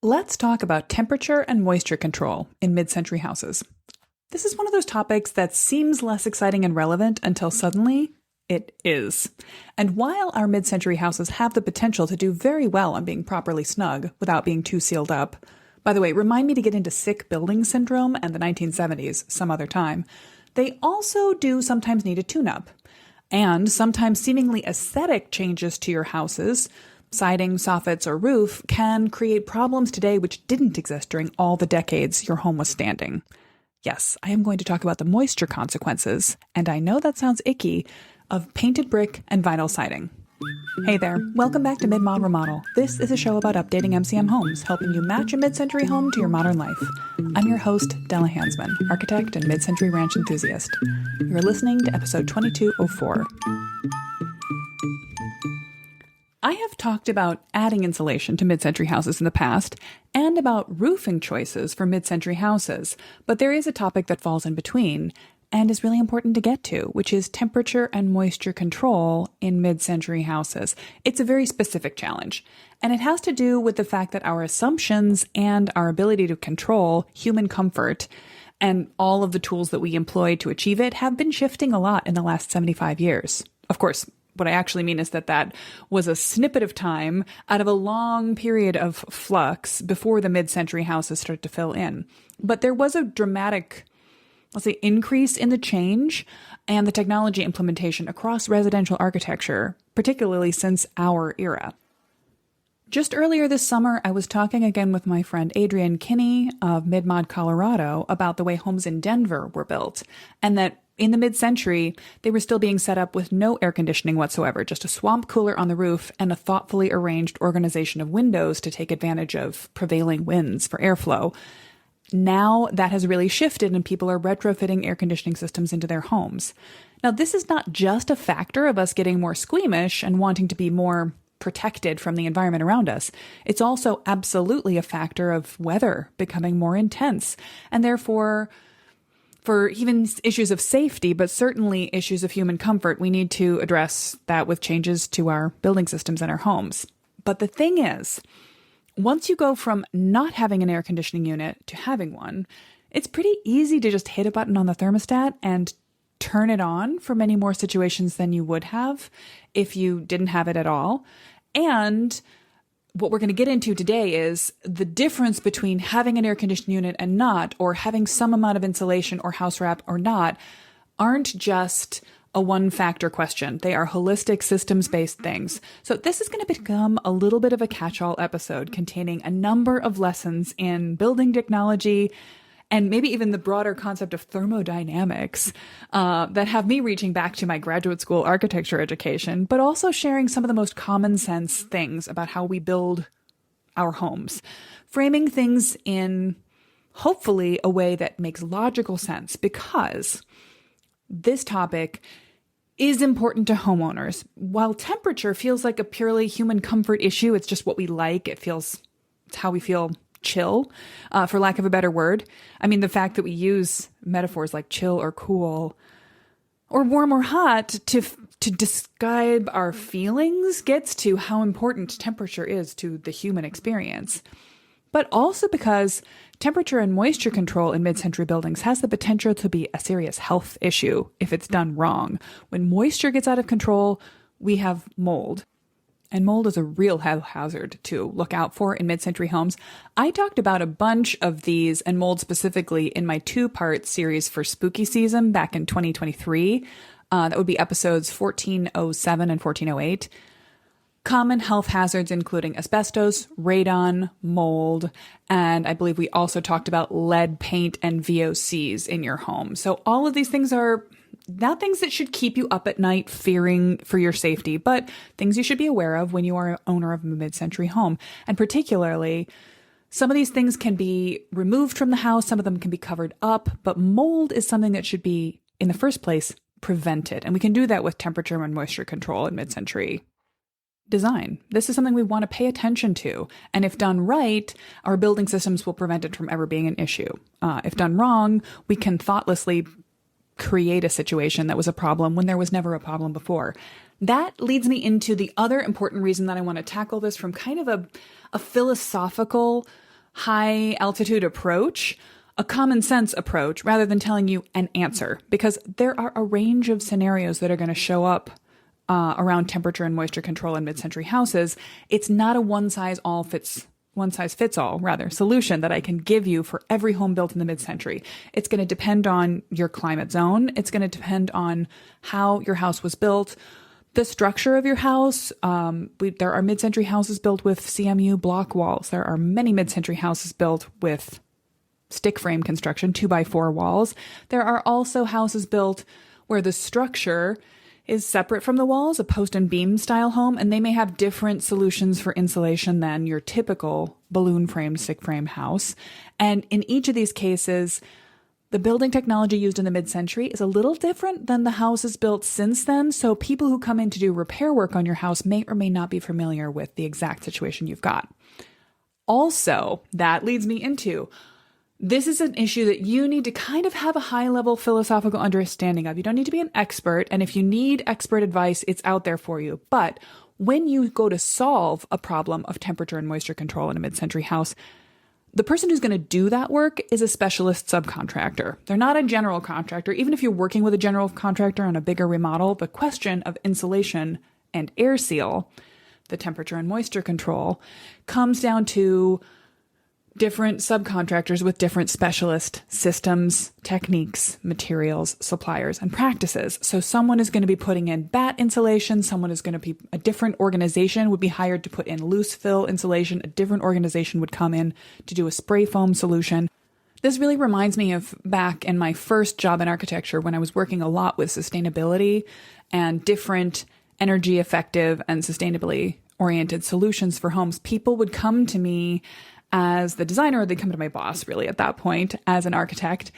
Let's talk about temperature and moisture control in mid-century houses. This is one of those topics that seems less exciting and relevant until suddenly it is. And while our mid-century houses have the potential to do very well on being properly snug without being too sealed up, by the way, remind me to get into sick building syndrome and the 1970s some other time, they also do sometimes need a tune-up. And sometimes seemingly aesthetic changes to your houses, siding, soffits, or roof, can create problems today which didn't exist during all the decades your home was standing. Yes, I am going to talk about the moisture consequences, and I know that sounds icky, of painted brick and vinyl siding. Hey there, welcome back to Mid-Mod Remodel. This is a show about updating MCM homes, helping you match a mid-century home to your modern life. I'm your host, Della Hansman, architect and mid-century ranch enthusiast. You're listening to episode 2204. I have talked about adding insulation to mid-century houses in the past and about roofing choices for mid-century houses, but there is a topic that falls in between and is really important to get to, which is temperature and moisture control in mid-century houses. It's a very specific challenge, and it has to do with the fact that our assumptions and our ability to control human comfort and all of the tools that we employ to achieve it have been shifting a lot in the last 75 years. Of course, what I actually mean is that was a snippet of time out of a long period of flux before the mid-century houses started to fill in. But there was a dramatic, let's say, increase in the change and the technology implementation across residential architecture, particularly since our era. Just earlier this summer, I was talking again with my friend Adrienne Kinney of Mid-Mod, Colorado, about the way homes in Denver were built, and that in the mid-century, they were still being set up with no air conditioning whatsoever, just a swamp cooler on the roof and a thoughtfully arranged organization of windows to take advantage of prevailing winds for airflow. Now that has really shifted and people are retrofitting air conditioning systems into their homes. Now, this is not just a factor of us getting more squeamish and wanting to be more protected from the environment around us. It's also absolutely a factor of weather becoming more intense, and therefore, for even issues of safety, but certainly issues of human comfort, we need to address that with changes to our building systems and our homes. But the thing is, once you go from not having an air conditioning unit to having one, it's pretty easy to just hit a button on the thermostat and turn it on for many more situations than you would have if you didn't have it at all. And what we're going to get into today is the difference between having an air conditioning unit and not, or having some amount of insulation or house wrap or not, aren't just a one-factor question. They are holistic, systems-based things. So this is going to become a little bit of a catch-all episode containing a number of lessons in building technology and maybe even the broader concept of thermodynamics that have me reaching back to my graduate school architecture education, but also sharing some of the most common sense things about how we build our homes, framing things in hopefully a way that makes logical sense, because this topic is important to homeowners. While temperature feels like a purely human comfort issue, it's just what we like. It's how we feel chill, for lack of a better word. I mean, the fact that we use metaphors like chill or cool or warm or hot to describe our feelings gets to how important temperature is to the human experience. But also because temperature and moisture control in mid-century buildings has the potential to be a serious health issue if it's done wrong. When moisture gets out of control, we have mold. And mold is a real health hazard to look out for in mid-century homes. I talked about a bunch of these, and mold specifically, in my two-part series for spooky season back in 2023. That would be episodes 1407 and 1408. Common health hazards including asbestos, radon, mold, and I believe we also talked about lead paint and VOCs in your home. So all of these things are not things that should keep you up at night fearing for your safety, but things you should be aware of when you are an owner of a mid-century home. And particularly, some of these things can be removed from the house, some of them can be covered up, but mold is something that should be, in the first place, prevented. And we can do that with temperature and moisture control in mid-century design. This is something we want to pay attention to. And if done right, our building systems will prevent it from ever being an issue. If done wrong, we can thoughtlessly create a situation that was a problem when there was never a problem before. That leads me into the other important reason that I want to tackle this from kind of a philosophical high altitude approach, a common sense approach, rather than telling you an answer, because there are a range of scenarios that are going to show up around temperature and moisture control in mid-century houses. It's not a one size fits all solution that I can give you for every home built in the mid-century. It's going to depend on your climate zone. It's going to depend on how your house was built, the structure of your house. There are mid-century houses built with CMU block walls. There are many mid-century houses built with stick frame construction, 2x4 walls. There are also houses built where the structure is separate from the walls, a post and beam style home, and they may have different solutions for insulation than your typical balloon frame, stick frame house. And in each of these cases, the building technology used in the mid-century is a little different than the houses built since then. So people who come in to do repair work on your house may or may not be familiar with the exact situation you've got. Also, that leads me into, this is an issue that you need to kind of have a high-level philosophical understanding of. You don't need to be an expert, and if you need expert advice, it's out there for you. But when you go to solve a problem of temperature and moisture control in a mid-century house, the person who's going to do that work is a specialist subcontractor. They're not a general contractor. Even if you're working with a general contractor on a bigger remodel, the question of insulation and air seal, the temperature and moisture control, comes down to different subcontractors with different specialist systems, techniques, materials, suppliers, and practices. So someone is going to be putting in batt insulation. Someone is going to be, a different organization would be hired to put in loose fill insulation. A different organization would come in to do a spray foam solution. This really reminds me of back in my first job in architecture when I was working a lot with sustainability and different energy effective and sustainably oriented solutions for homes. People would come to me as the designer, or they'd come to my boss really at that point as an architect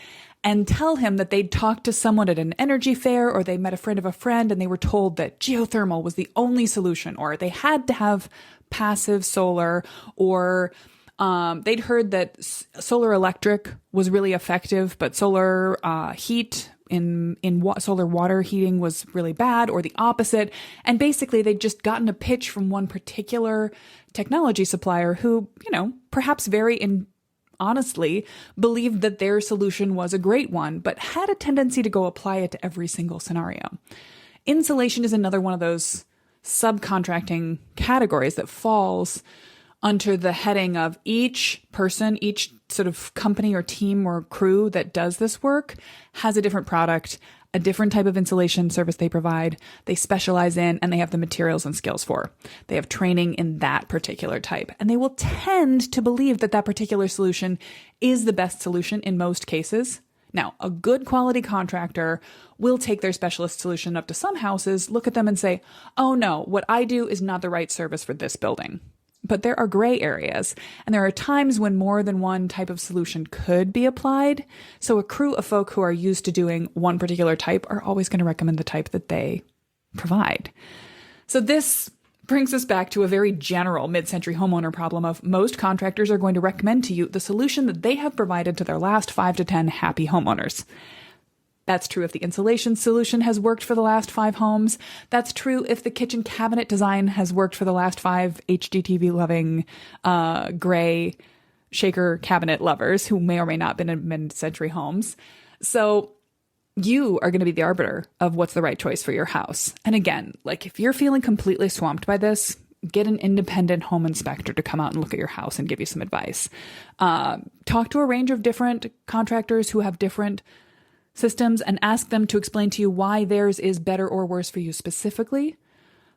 and tell him that they'd talked to someone at an energy fair, or they met a friend of a friend and they were told that geothermal was the only solution, or they had to have passive solar, or they'd heard that solar electric was really effective, but solar heat solar water heating was really bad, or the opposite. And basically they'd just gotten a pitch from one particular technology supplier who, perhaps very honestly believed that their solution was a great one, but had a tendency to go apply it to every single scenario. Insulation is another one of those subcontracting categories that falls under the heading of each person, each sort of company or team or crew that does this work has a different product, a different type of insulation service they provide, they specialize in, and they have the materials and skills for. They have training in that particular type, and they will tend to believe that that particular solution is the best solution in most cases. Now, a good quality contractor will take their specialist solution up to some houses, look at them and say, oh no, what I do is not the right service for this building. But there are gray areas, and there are times when more than one type of solution could be applied. So a crew of folk who are used to doing one particular type are always going to recommend the type that they provide. So this brings us back to a very general mid-century homeowner problem of most contractors are going to recommend to you the solution that they have provided to their last 5 to 10 happy homeowners. That's true if the insulation solution has worked for the last 5 homes. That's true if the kitchen cabinet design has worked for the last 5 HGTV-loving gray shaker cabinet lovers who may or may not have been in mid-century homes. So you are going to be the arbiter of what's the right choice for your house. And again, if you're feeling completely swamped by this, get an independent home inspector to come out and look at your house and give you some advice. Talk to a range of different contractors who have different systems and ask them to explain to you why theirs is better or worse for you specifically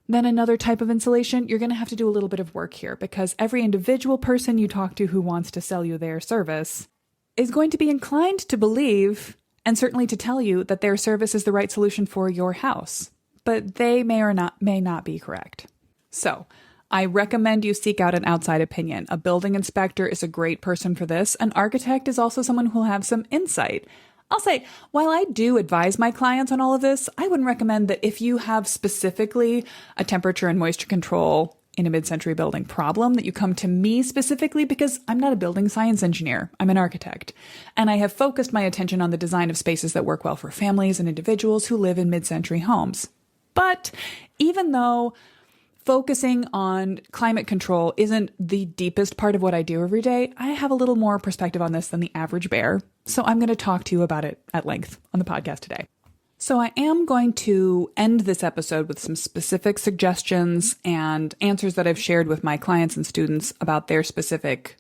than another type of insulation. You're going to have to do a little bit of work here, because every individual person you talk to who wants to sell you their service is going to be inclined to believe, and certainly to tell you, that their service is the right solution for your house. But they may not be correct. So I recommend you seek out an outside opinion. A building inspector is a great person for this. An architect is also someone who will have some insight. I'll say, while I do advise my clients on all of this, I wouldn't recommend that if you have specifically a temperature and moisture control in a mid-century building problem, that you come to me specifically, because I'm not a building science engineer. I'm an architect. And I have focused my attention on the design of spaces that work well for families and individuals who live in mid-century homes. But even though focusing on climate control isn't the deepest part of what I do every day. I have a little more perspective on this than the average bear, so I'm going to talk to you about it at length on the podcast today. So I am going to end this episode with some specific suggestions and answers that I've shared with my clients and students about their specific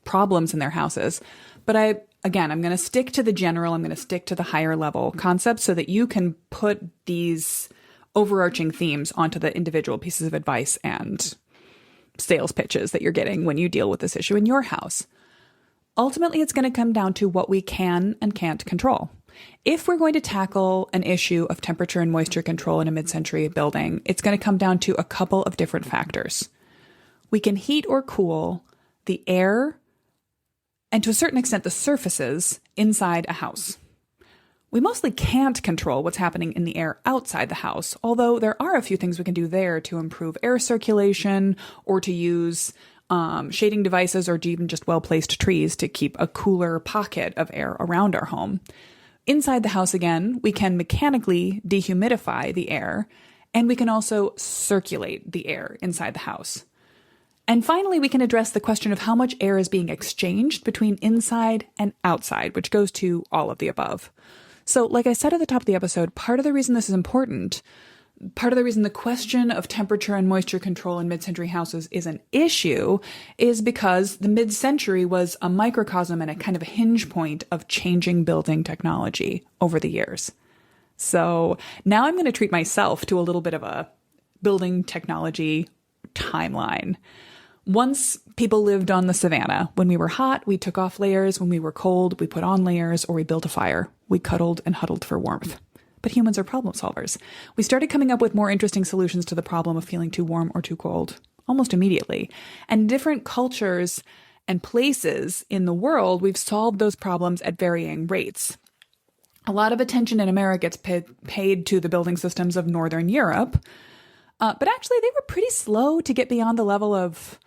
problems in their houses. But I'm going to stick to the general, I'm going to stick to the higher level concepts so that you can put these overarching themes onto the individual pieces of advice and sales pitches that you're getting when you deal with this issue in your house. Ultimately, it's going to come down to what we can and can't control. If we're going to tackle an issue of temperature and moisture control in a mid-century building, it's going to come down to a couple of different factors. We can heat or cool the air and to a certain extent the surfaces inside a house. We mostly can't control what's happening in the air outside the house, although there are a few things we can do there to improve air circulation or to use shading devices or to even just well-placed trees to keep a cooler pocket of air around our home. Inside the house, again, we can mechanically dehumidify the air, and we can also circulate the air inside the house. And finally, we can address the question of how much air is being exchanged between inside and outside, which goes to all of the above. So, like I said at the top of the episode, part of the reason this is important, part of the reason the question of temperature and moisture control in mid-century houses is an issue is because the mid-century was a microcosm and a kind of a hinge point of changing building technology over the years. So now I'm going to treat myself to a little bit of a building technology timeline. Once people lived on the savannah. When we were hot, we took off layers. When we were cold, we put on layers or we built a fire. We cuddled and huddled for warmth. But humans are problem solvers. We started coming up with more interesting solutions to the problem of feeling too warm or too cold almost immediately. And different cultures and places in the world, we've solved those problems at varying rates. A lot of attention in America gets paid to the building systems of Northern Europe. But actually, they were pretty slow to get beyond the level of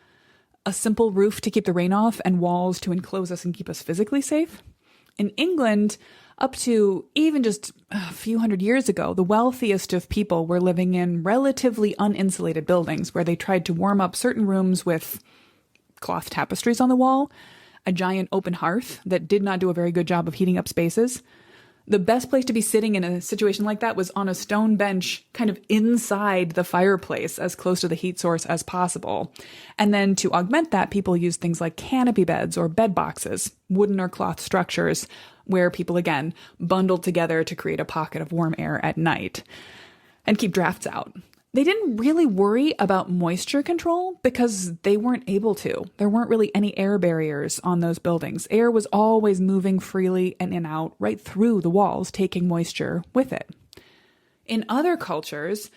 a simple roof to keep the rain off and walls to enclose us and keep us physically safe. In England, up to even just a few hundred years ago, the wealthiest of people were living in relatively uninsulated buildings where they tried to warm up certain rooms with cloth tapestries on the wall, a giant open hearth that did not do a very good job of heating up spaces. The best place to be sitting in a situation like that was on a stone bench kind of inside the fireplace as close to the heat source as possible. And then to augment that, people used things like canopy beds or bed boxes, wooden or cloth structures where people, again, bundled together to create a pocket of warm air at night and keep drafts out. They didn't really worry about moisture control because they weren't able to. There weren't really any air barriers on those buildings. Air was always moving freely in and out right through the walls, taking moisture with it. In other cultures,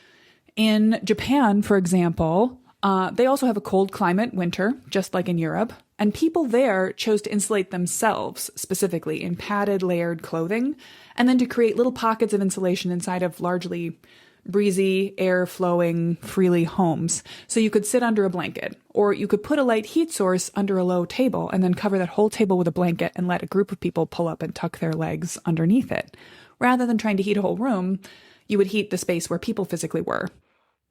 in Japan, for example, they also have a cold climate, winter, just like in Europe. And people there chose to insulate themselves, specifically in padded, layered clothing, and then to create little pockets of insulation inside of largely breezy, air-flowing, freely homes. So you could sit under a blanket, or you could put a light heat source under a low table and then cover that whole table with a blanket and let a group of people pull up and tuck their legs underneath it. Rather than trying to heat a whole room, you would heat the space where people physically were.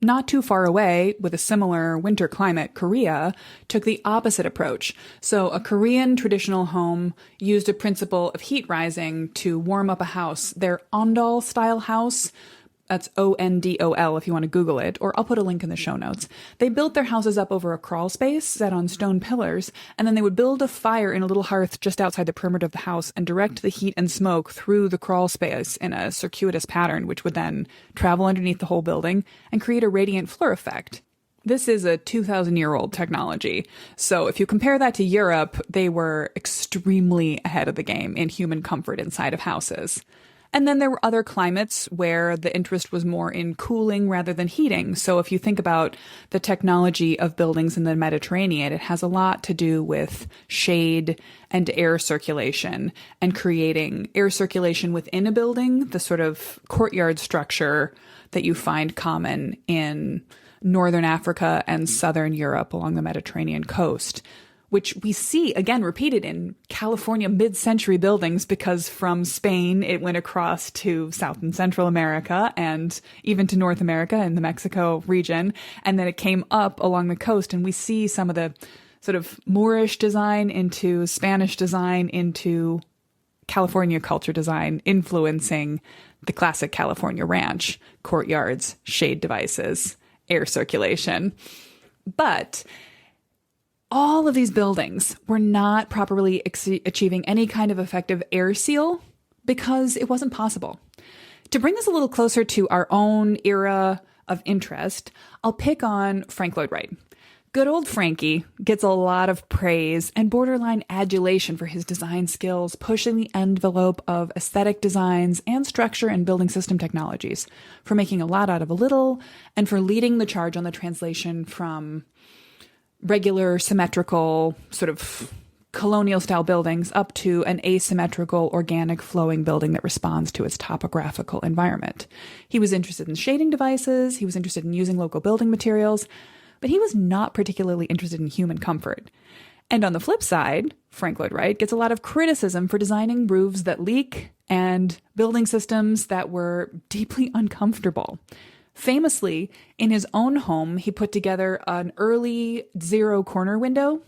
Not too far away, with a similar winter climate, Korea took the opposite approach. So a Korean traditional home used a principle of heat rising to warm up a house. Their ondol-style house, that's ONDOL if you want to Google it, or I'll put a link in the show notes. They built their houses up over a crawl space set on stone pillars, and then they would build a fire in a little hearth just outside the perimeter of the house and direct the heat and smoke through the crawl space in a circuitous pattern, which would then travel underneath the whole building and create a radiant floor effect. This is a 2,000-year-old technology. So if you compare that to Europe, they were extremely ahead of the game in human comfort inside of houses. And then there were other climates where the interest was more in cooling rather than heating. So if you think about the technology of buildings in the Mediterranean, it has a lot to do with shade and air circulation and creating air circulation within a building, the sort of courtyard structure that you find common in Northern Africa and Southern Europe along the Mediterranean coast. which we see again repeated in California mid-century buildings, because from Spain it went across to South and Central America and even to North America in the Mexico region. And then it came up along the coast, and we see some of the sort of Moorish design into Spanish design into California culture design influencing the classic California ranch: courtyards, shade devices, air circulation. But all of these buildings were not properly achieving any kind of effective air seal because it wasn't possible. To bring this a little closer to our own era of interest, I'll pick on Frank Lloyd Wright. Good old Frankie gets a lot of praise and borderline adulation for his design skills, pushing the envelope of aesthetic designs and structure and building system technologies, for making a lot out of a little, and for leading the charge on the translation from regular symmetrical sort of colonial style buildings up to an asymmetrical, organic, flowing building that responds to its topographical environment. He was interested in shading devices. He was interested in using local building materials, but he was not particularly interested in human comfort. And on the flip side, Frank Lloyd Wright gets a lot of criticism for designing roofs that leak and building systems that were deeply uncomfortable. Famously, in his own home, he put together an early zero corner window,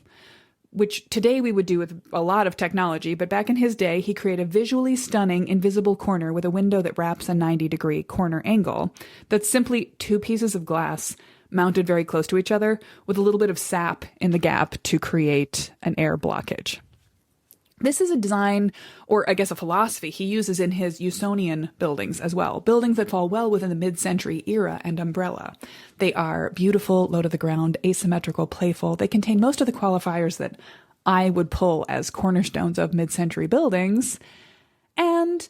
which today we would do with a lot of technology, but back in his day, he created a visually stunning invisible corner with a window that wraps a 90-degree corner angle. That's simply two pieces of glass mounted very close to each other with a little bit of sap in the gap to create an air blockage. This is a design, or I guess a philosophy, he uses in his Usonian buildings as well, buildings that fall well within the mid-century era and umbrella. They are beautiful, low to the ground, asymmetrical, playful. They contain most of the qualifiers that I would pull as cornerstones of mid-century buildings, and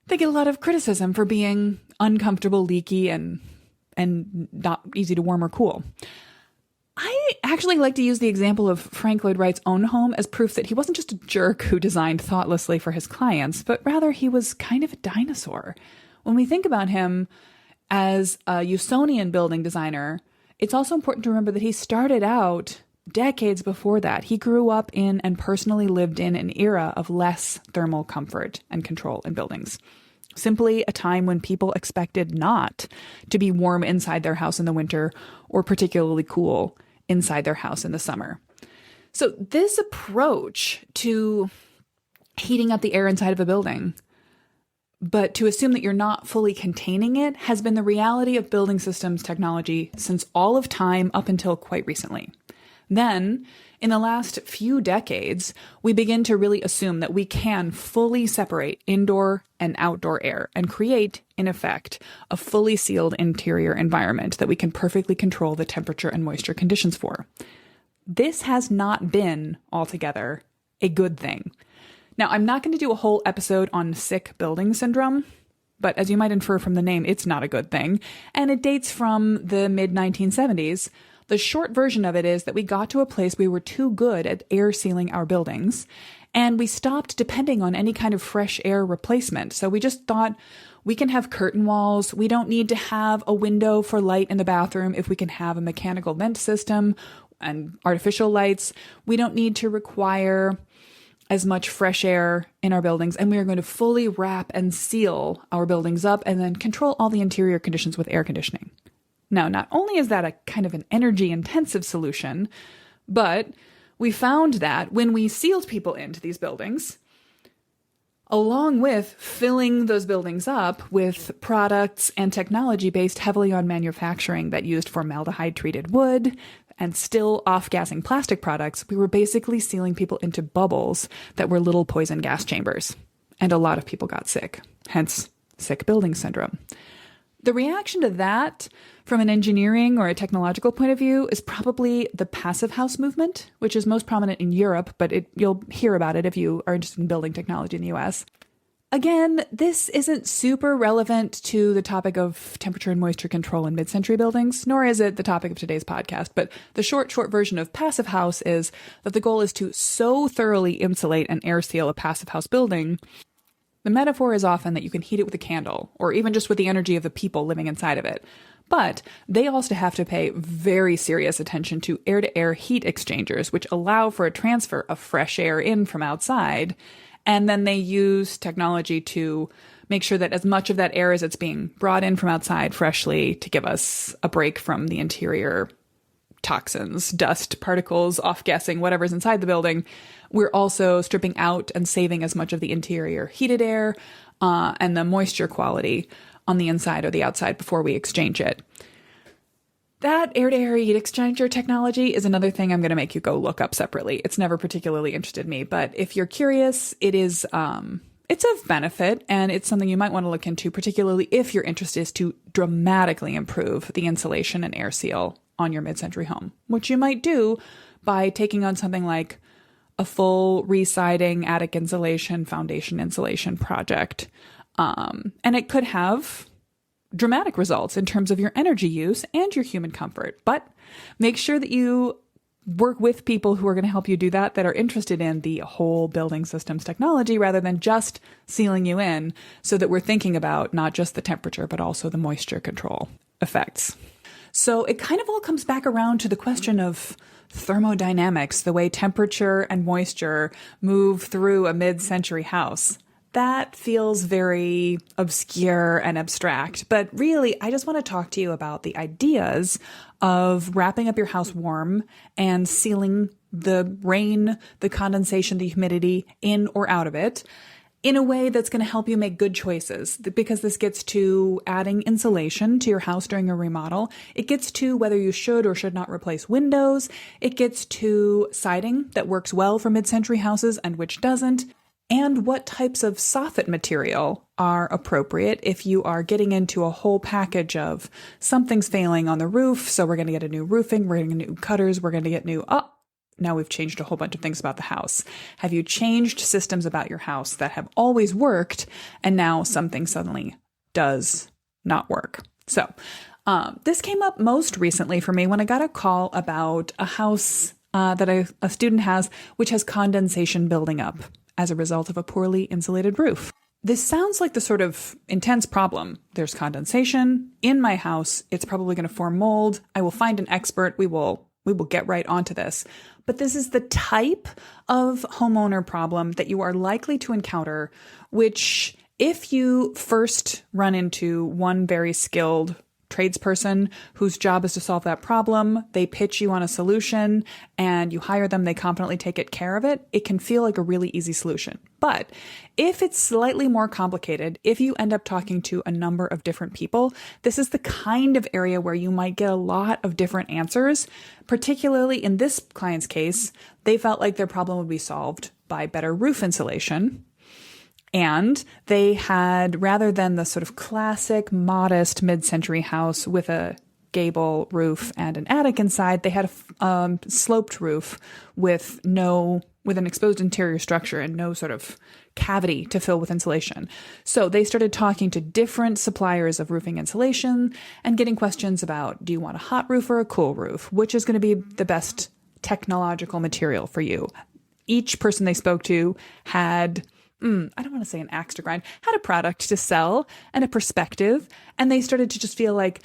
they get a lot of criticism for being uncomfortable, leaky, and not easy to warm or cool. I actually like to use the example of Frank Lloyd Wright's own home as proof that he wasn't just a jerk who designed thoughtlessly for his clients, but rather he was kind of a dinosaur. When we think about him as a Usonian building designer, it's also important to remember that he started out decades before that. He grew up in and personally lived in an era of less thermal comfort and control in buildings. Simply a time when people expected not to be warm inside their house in the winter or particularly cool inside their house in the summer. So this approach to heating up the air inside of a building, but to assume that you're not fully containing it, has been the reality of building systems technology since all of time up until quite recently. Then, in the last few decades, we begin to really assume that we can fully separate indoor and outdoor air and create, in effect, a fully sealed interior environment that we can perfectly control the temperature and moisture conditions for. This has not been altogether a good thing. Now, I'm not going to do a whole episode on sick building syndrome, but as you might infer from the name, it's not a good thing, and it dates from the mid-1970s. The short version of it is that we got to a place we were too good at air sealing our buildings, and we stopped depending on any kind of fresh air replacement. So we just thought, we can have curtain walls. We don't need to have a window for light in the bathroom if we can have a mechanical vent system and artificial lights. We don't need to require as much fresh air in our buildings, and we are going to fully wrap and seal our buildings up and then control all the interior conditions with air conditioning. Now, not only is that a kind of an energy-intensive solution, but we found that when we sealed people into these buildings, along with filling those buildings up with products and technology based heavily on manufacturing that used formaldehyde-treated wood and still off-gassing plastic products, we were basically sealing people into bubbles that were little poison gas chambers. And a lot of people got sick, hence sick building syndrome. The reaction to that from an engineering or a technological point of view is probably the passive house movement, which is most prominent in Europe, but you'll hear about it if you are interested in building technology in the US. Again, this isn't super relevant to the topic of temperature and moisture control in mid-century buildings, nor is it the topic of today's podcast. But the short version of passive house is that the goal is to so thoroughly insulate and air seal a passive house building. The metaphor is often that you can heat it with a candle, or even just with the energy of the people living inside of it. But they also have to pay very serious attention to air-to-air heat exchangers, which allow for a transfer of fresh air in from outside. And then they use technology to make sure that as much of that air as it's being brought in from outside freshly to give us a break from the interior toxins, dust, particles, off-gassing, whatever's inside the building. We're also stripping out and saving as much of the interior heated air and the moisture quality on the inside or the outside before we exchange it. That air-to-air heat exchanger technology is another thing I'm going to make you go look up separately. It's never particularly interested me, but if you're curious, it is it's of benefit, and it's something you might want to look into, particularly if your interest is to dramatically improve the insulation and air seal on your mid-century home, which you might do by taking on something like a full re-siding, attic insulation, foundation insulation project. And it could have dramatic results in terms of your energy use and your human comfort. But make sure that you work with people who are going to help you do that are interested in the whole building systems technology rather than just sealing you in, so that we're thinking about not just the temperature, but also the moisture control effects. So it kind of all comes back around to the question of thermodynamics, the way temperature and moisture move through a mid-century house. That feels very obscure and abstract, but really, I just want to talk to you about the ideas of wrapping up your house warm and sealing the rain, the condensation, the humidity in or out of it in a way that's going to help you make good choices, because this gets to adding insulation to your house during a remodel. It gets to whether you should or should not replace windows. It gets to siding that works well for mid-century houses and which doesn't, and what types of soffit material are appropriate if you are getting into a whole package of something's failing on the roof, so we're going to get a new roofing, we're going to get new gutters, we're going to get new, now we've changed a whole bunch of things about the house. Have you changed systems about your house that have always worked, and now something suddenly does not work? So this came up most recently for me when I got a call about a house that a student has, which has condensation building up as a result of a poorly insulated roof. This sounds like the sort of intense problem. There's condensation in my house. It's probably going to form mold. I will find an expert. We will get right onto this. But this is the type of homeowner problem that you are likely to encounter, which if you first run into one very skilled tradesperson whose job is to solve that problem, they pitch you on a solution and you hire them, they confidently take care of it, it can feel like a really easy solution. But if it's slightly more complicated, if you end up talking to a number of different people, this is the kind of area where you might get a lot of different answers. Particularly in this client's case, they felt like their problem would be solved by better roof insulation. And they had, rather than the sort of classic, modest mid-century house with a gable roof and an attic inside, they had a sloped roof with an exposed interior structure and no sort of cavity to fill with insulation. So they started talking to different suppliers of roofing insulation and getting questions about, do you want a hot roof or a cool roof? Which is going to be the best technological material for you? Each person they spoke to had, I don't want to say an axe to grind, had a product to sell and a perspective, and they started to just feel like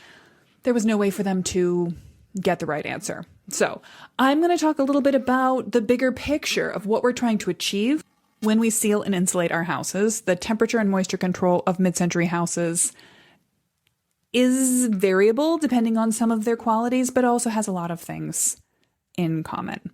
there was no way for them to get the right answer. So I'm going to talk a little bit about the bigger picture of what we're trying to achieve when we seal and insulate our houses. The temperature and moisture control of mid-century houses is variable depending on some of their qualities, but also has a lot of things in common.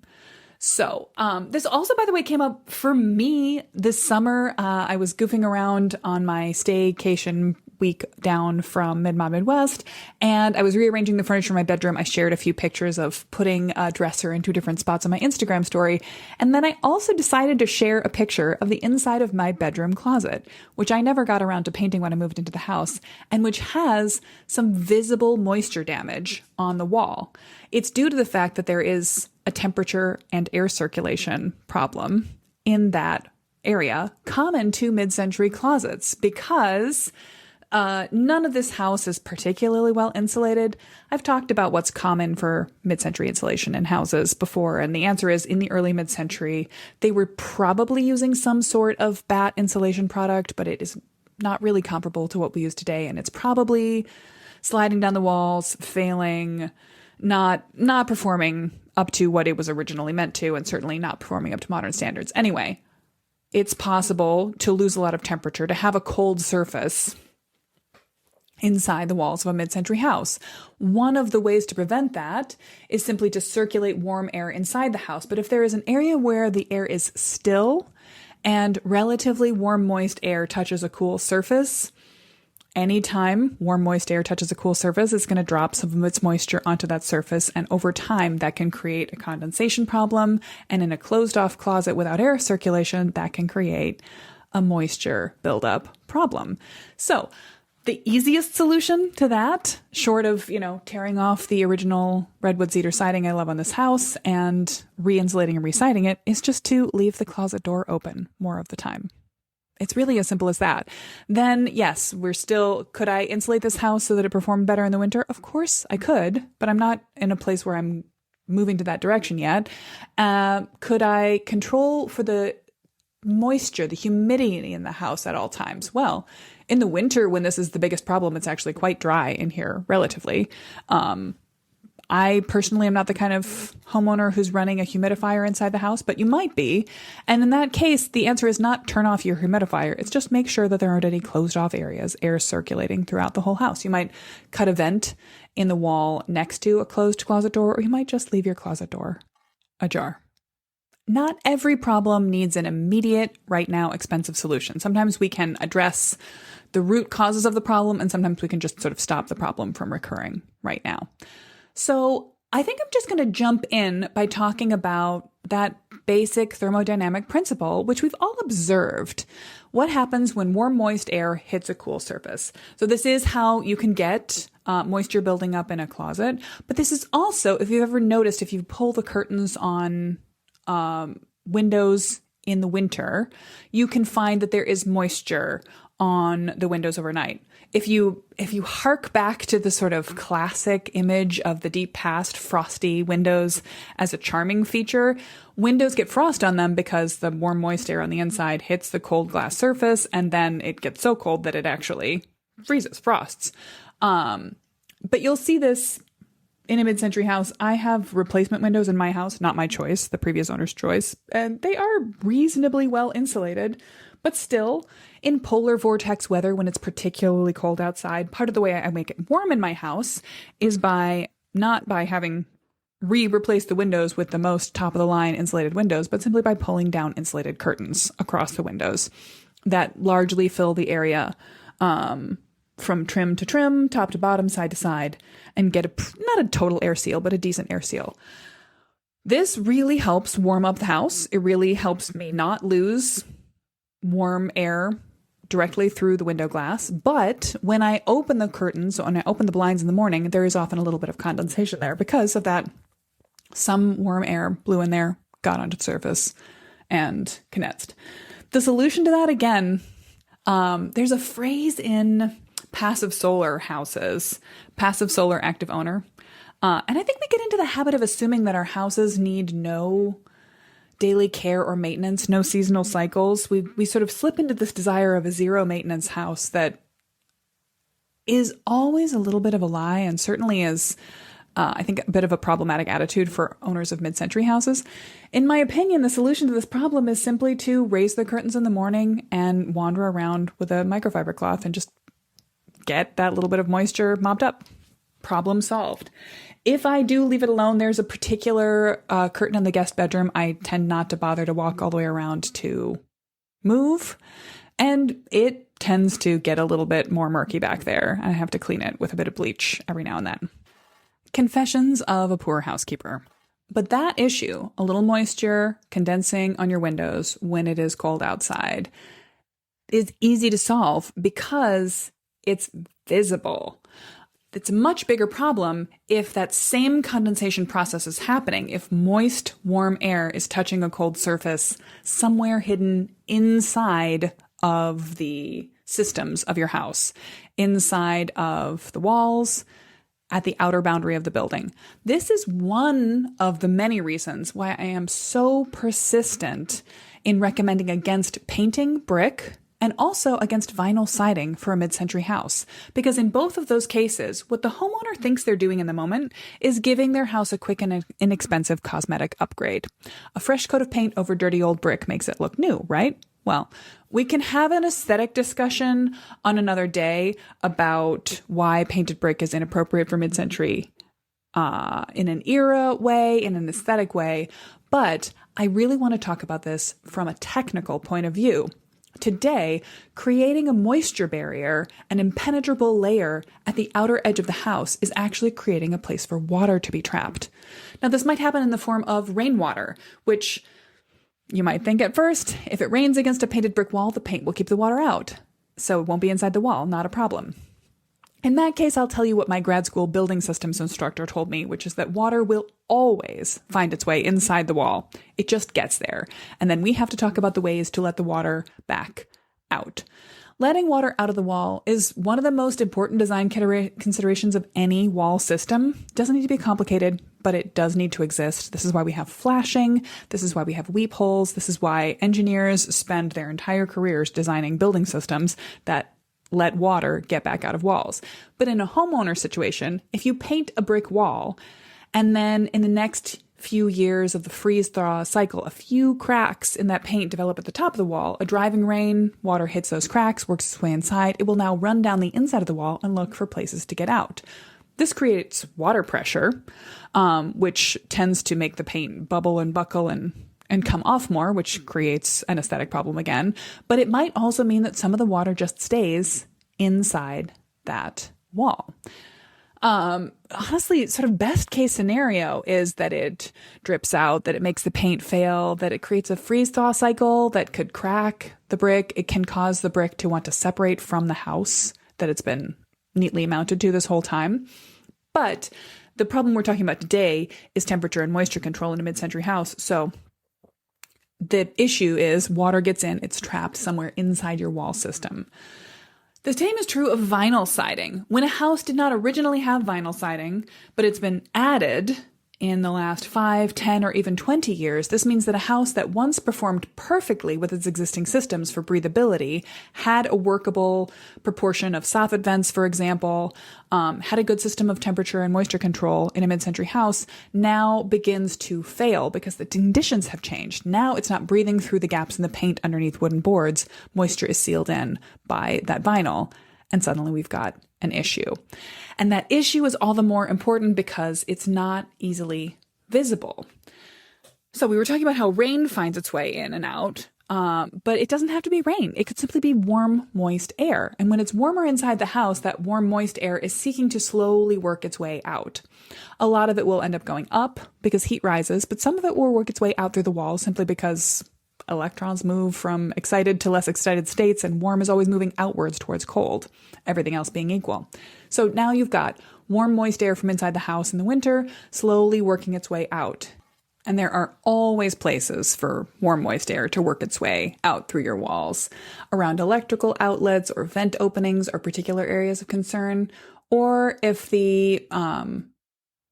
So this also, by the way, came up for me this summer. I was goofing around on my staycation week down from Mid-Mod Midwest, and I was rearranging the furniture in my bedroom. I shared a few pictures of putting a dresser into different spots on my Instagram story. And then I also decided to share a picture of the inside of my bedroom closet, which I never got around to painting when I moved into the house, and which has some visible moisture damage on the wall. It's due to the fact that there is a temperature and air circulation problem in that area, common to mid-century closets, because none of this house is particularly well insulated. I've talked about what's common for mid-century insulation in houses before, and the answer is in the early mid-century, they were probably using some sort of batt insulation product, but it is not really comparable to what we use today, and it's probably sliding down the walls, failing, not performing up to what it was originally meant to, and certainly not performing up to modern standards. Anyway, it's possible to lose a lot of temperature, to have a cold surface inside the walls of a mid-century house. One of the ways to prevent that is simply to circulate warm air inside the house. But if there is an area where the air is still and relatively warm, moist air touches a cool surface, anytime warm, moist air touches a cool surface, it's going to drop some of its moisture onto that surface. And over time, that can create a condensation problem. And in a closed-off closet without air circulation, that can create a moisture buildup problem. So the easiest solution to that, short of, tearing off the original redwood cedar siding I love on this house and re-insulating and re-siding it, is just to leave the closet door open more of the time. It's really as simple as that. Then, yes, could I insulate this house so that it performed better in the winter? Of course I could, but I'm not in a place where I'm moving to that direction yet. Could I control for the moisture, the humidity in the house at all times? Well, in the winter, when this is the biggest problem, it's actually quite dry in here, relatively. I personally am not the kind of homeowner who's running a humidifier inside the house, but you might be. And in that case, the answer is not turn off your humidifier. It's just make sure that there aren't any closed off areas, air circulating throughout the whole house. You might cut a vent in the wall next to a closed closet door, or you might just leave your closet door ajar. Not every problem needs an immediate, right now, expensive solution. Sometimes we can address the root causes of the problem, and sometimes we can just sort of stop the problem from recurring right now. So I think I'm just going to jump in by talking about that basic thermodynamic principle, which we've all observed. What happens when warm, moist air hits a cool surface? So this is how you can get moisture building up in a closet. But this is also, if you've ever noticed, if you pull the curtains on windows in the winter, you can find that there is moisture on the windows overnight. If you hark back to the sort of classic image of the deep past, frosty windows as a charming feature, windows get frost on them because the warm, moist air on the inside hits the cold glass surface, and then it gets so cold that it actually freezes, frosts. But you'll see this in a mid-century house. I have replacement windows in my house, not my choice, the previous owner's choice, and they are reasonably well insulated. But still, in polar vortex weather, when it's particularly cold outside, part of the way I make it warm in my house is not by having replaced the windows with the most top-of-the-line insulated windows, but simply by pulling down insulated curtains across the windows that largely fill the area from trim to trim, top to bottom, side to side, and get not a total air seal, but a decent air seal. This really helps warm up the house. It really helps me not lose warm air directly through the window glass. But when I open the curtains, when I open the blinds in the morning, there is often a little bit of condensation there because of that. Some warm air blew in there, got onto the surface, and condensed. The solution to that, again, there's a phrase in passive solar houses, passive solar active owner. And I think we get into the habit of assuming that our houses need no daily care or maintenance, no seasonal cycles. We sort of slip into this desire of a zero maintenance house that is always a little bit of a lie, and certainly is, I think, a bit of a problematic attitude for owners of mid-century houses. In my opinion, the solution to this problem is simply to raise the curtains in the morning and wander around with a microfiber cloth and just get that little bit of moisture mopped up. Problem solved. If I do leave it alone, there's a particular curtain in the guest bedroom I tend not to bother to walk all the way around to move, and it tends to get a little bit more murky back there. I have to clean it with a bit of bleach every now and then. Confessions of a poor housekeeper. But that issue, a little moisture condensing on your windows when it is cold outside, is easy to solve because it's visible. It's a much bigger problem if that same condensation process is happening, if moist, warm air is touching a cold surface somewhere hidden inside of the systems of your house, inside of the walls, at the outer boundary of the building. This is one of the many reasons why I am so persistent in recommending against painting brick and also against vinyl siding for a mid-century house. Because in both of those cases, what the homeowner thinks they're doing in the moment is giving their house a quick and inexpensive cosmetic upgrade. A fresh coat of paint over dirty old brick makes it look new, right? Well, we can have an aesthetic discussion on another day about why painted brick is inappropriate for mid-century in an era way, in an aesthetic way, but I really want to talk about this from a technical point of view. Today, creating a moisture barrier, an impenetrable layer at the outer edge of the house, is actually creating a place for water to be trapped. Now, this might happen in the form of rainwater, which you might think at first, if it rains against a painted brick wall, the paint will keep the water out. So it won't be inside the wall, not a problem. In that case, I'll tell you what my grad school building systems instructor told me, which is that water will always find its way inside the wall. It just gets there. And then we have to talk about the ways to let the water back out. Letting water out of the wall is one of the most important design considerations of any wall system. It doesn't need to be complicated, but it does need to exist. This is why we have flashing. This is why we have weep holes. This is why engineers spend their entire careers designing building systems that let water get back out of walls. But in a homeowner situation, if you paint a brick wall and then in the next few years of the freeze-thaw cycle, a few cracks in that paint develop at the top of the wall, a driving rain, water hits those cracks, works its way inside, it will now run down the inside of the wall and look for places to get out. This creates water pressure, which tends to make the paint bubble and buckle and come off more, which creates an aesthetic problem again. But it might also mean that some of the water just stays inside that wall. Honestly, sort of best case scenario is that it drips out, that it makes the paint fail, that it creates a freeze-thaw cycle that could crack the brick. It can cause the brick to want to separate from the house that it's been neatly mounted to this whole time. But the problem we're talking about today is temperature and moisture control in a mid-century house. So the issue is water gets in, it's trapped somewhere inside your wall system. The same is true of vinyl siding. When a house did not originally have vinyl siding, but it's been added in the last 5, 10, or even 20 years, this means that a house that once performed perfectly with its existing systems for breathability, had a workable proportion of soffit vents, for example, had a good system of temperature and moisture control in a mid-century house, now begins to fail because the conditions have changed. Now it's not breathing through the gaps in the paint underneath wooden boards. Moisture is sealed in by that vinyl, and suddenly we've got an issue. And that issue is all the more important because it's not easily visible. So we were talking about how rain finds its way in and out, but it doesn't have to be rain. It could simply be warm, moist air. And when it's warmer inside the house, that warm, moist air is seeking to slowly work its way out. A lot of it will end up going up because heat rises, but some of it will work its way out through the walls simply because electrons move from excited to less excited states, and warm is always moving outwards towards cold, everything else being equal. So now you've got warm, moist air from inside the house in the winter slowly working its way out. And there are always places for warm, moist air to work its way out through your walls, around electrical outlets or vent openings or particular areas of concern, or if the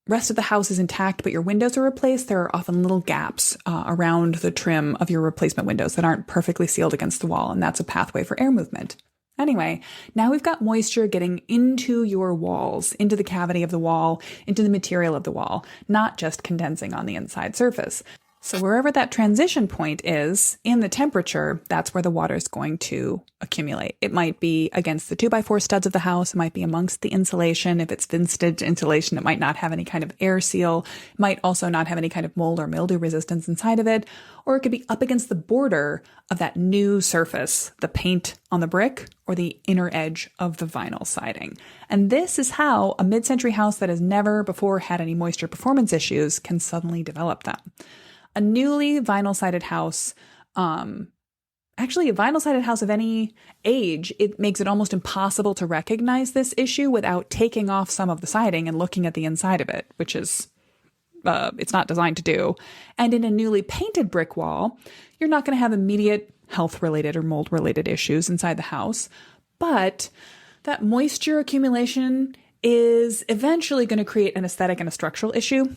rest of the house is intact, but your windows are replaced, there are often little gaps around the trim of your replacement windows that aren't perfectly sealed against the wall, and that's a pathway for air movement. Anyway, now we've got moisture getting into your walls, into the cavity of the wall, into the material of the wall, not just condensing on the inside surface. So wherever that transition point is in the temperature, that's where the water is going to accumulate. It might be against the 2x4 studs of the house. It might be amongst the insulation. If it's thin-stitched insulation, it might not have any kind of air seal. It might also not have any kind of mold or mildew resistance inside of it. Or it could be up against the border of that new surface, the paint on the brick or the inner edge of the vinyl siding. And this is how a mid-century house that has never before had any moisture performance issues can suddenly develop them. A newly vinyl-sided house, actually a vinyl-sided house of any age, it makes it almost impossible to recognize this issue without taking off some of the siding and looking at the inside of it, which is, it's not designed to do. And in a newly painted brick wall, you're not going to have immediate health-related or mold-related issues inside the house, but that moisture accumulation is eventually going to create an aesthetic and a structural issue.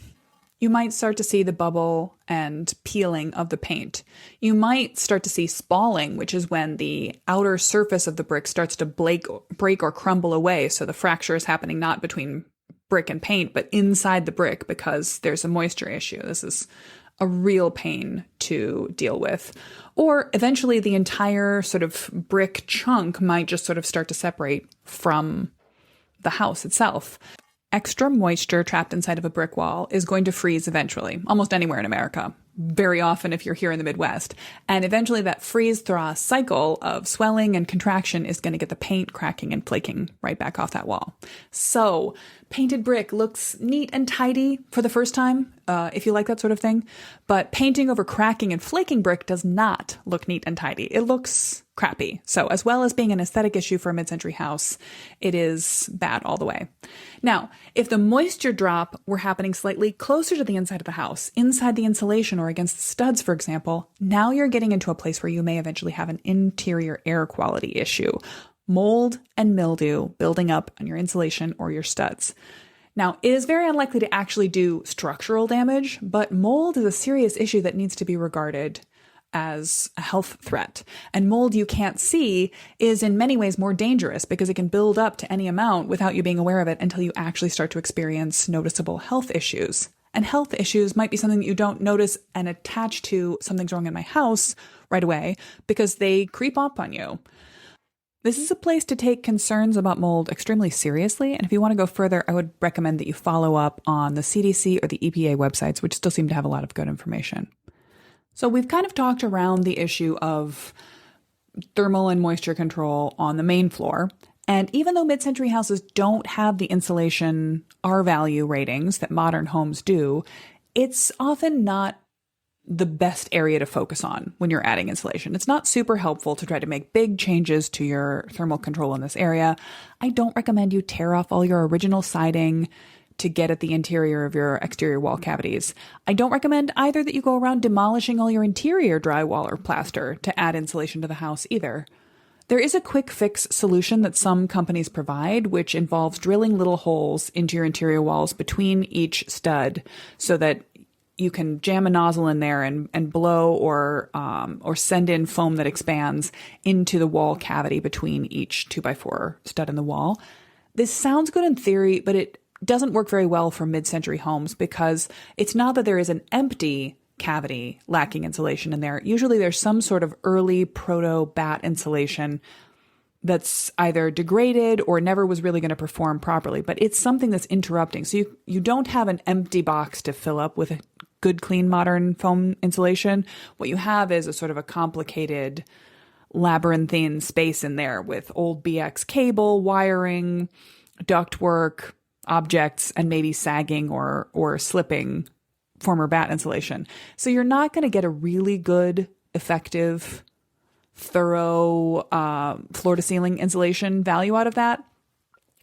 You might start to see the bubble and peeling of the paint. You might start to see spalling, which is when the outer surface of the brick starts to break or crumble away. So the fracture is happening not between brick and paint, but inside the brick because there's a moisture issue. This is a real pain to deal with. Or eventually the entire sort of brick chunk might just sort of start to separate from the house itself. Extra moisture trapped inside of a brick wall is going to freeze eventually, almost anywhere in America. Very often if you're here in the Midwest. And eventually that freeze-thaw cycle of swelling and contraction is going to get the paint cracking and flaking right back off that wall. So painted brick looks neat and tidy for the first time, if you like that sort of thing. But painting over cracking and flaking brick does not look neat and tidy. It looks crappy. So as well as being an aesthetic issue for a mid-century house, it is bad all the way. Now, if the moisture drop were happening slightly closer to the inside of the house, inside the insulation or against the studs, for example, now you're getting into a place where you may eventually have an interior air quality issue. Mold and mildew building up on your insulation or your studs. Now, it is very unlikely to actually do structural damage, but mold is a serious issue that needs to be regarded as a health threat. And mold you can't see is in many ways more dangerous because it can build up to any amount without you being aware of it until you actually start to experience noticeable health issues. And health issues might be something that you don't notice and attach to something's wrong in my house right away because they creep up on you. This is a place to take concerns about mold extremely seriously, and if you want to go further, I would recommend that you follow up on the CDC or the EPA websites, which still seem to have a lot of good information. So we've kind of talked around the issue of thermal and moisture control on the main floor, and even though mid-century houses don't have the insulation R-value ratings that modern homes do, it's often not the best area to focus on when you're adding insulation. It's not super helpful to try to make big changes to your thermal control in this area. I don't recommend you tear off all your original siding to get at the interior of your exterior wall cavities. I don't recommend either that you go around demolishing all your interior drywall or plaster to add insulation to the house either. There is a quick fix solution that some companies provide, which involves drilling little holes into your interior walls between each stud so that you can jam a nozzle in there and blow or send in foam that expands into the wall cavity between each 2x4 stud in the wall. This sounds good in theory, but it doesn't work very well for mid-century homes because it's not that there is an empty cavity lacking insulation in there. Usually there's some sort of early proto-bat insulation that's either degraded or never was really going to perform properly, but it's something that's interrupting. So you don't have an empty box to fill up with a good, clean, modern foam insulation. What you have is a sort of a complicated labyrinthine space in there with old BX cable, wiring, ductwork, objects, and maybe sagging or slipping former bat insulation. So you're not going to get a really good, effective, thorough floor-to-ceiling insulation value out of that.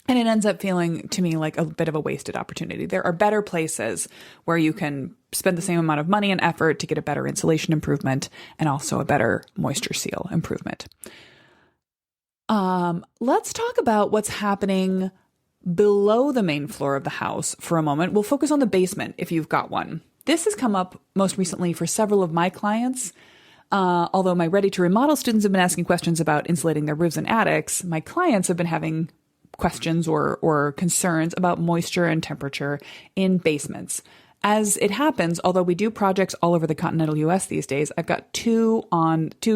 And it ends up feeling to me like a bit of a wasted opportunity. There are better places where you can spend the same amount of money and effort to get a better insulation improvement and also a better moisture seal improvement. Let's talk about what's happening below the main floor of the house for a moment. We'll focus on the basement if you've got one. This has come up most recently for several of my clients. Although my ready to remodel students have been asking questions about insulating their roofs and attics, my clients have been having questions or concerns about moisture and temperature in basements. As it happens, although we do projects all over the continental US these days, I've got two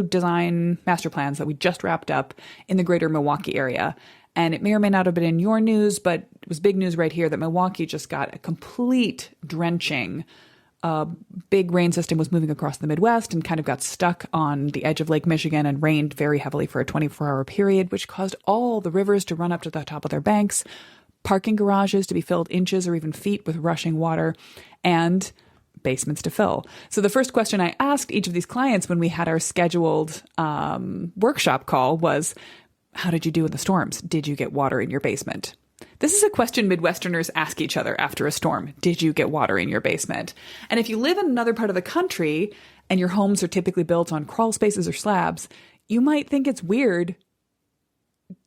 design master plans that we just wrapped up in the greater Milwaukee area. And it may or may not have been in your news, but it was big news right here that Milwaukee just got a complete drenching. A big rain system was moving across the Midwest and kind of got stuck on the edge of Lake Michigan and rained very heavily for a 24-hour period, which caused all the rivers to run up to the top of their banks, parking garages to be filled inches or even feet with rushing water, and basements to fill. So the first question I asked each of these clients when we had our scheduled workshop call was, how did you do in the storms? Did you get water in your basement? This is a question Midwesterners ask each other after a storm. Did you get water in your basement? And if you live in another part of the country and your homes are typically built on crawl spaces or slabs, you might think it's weird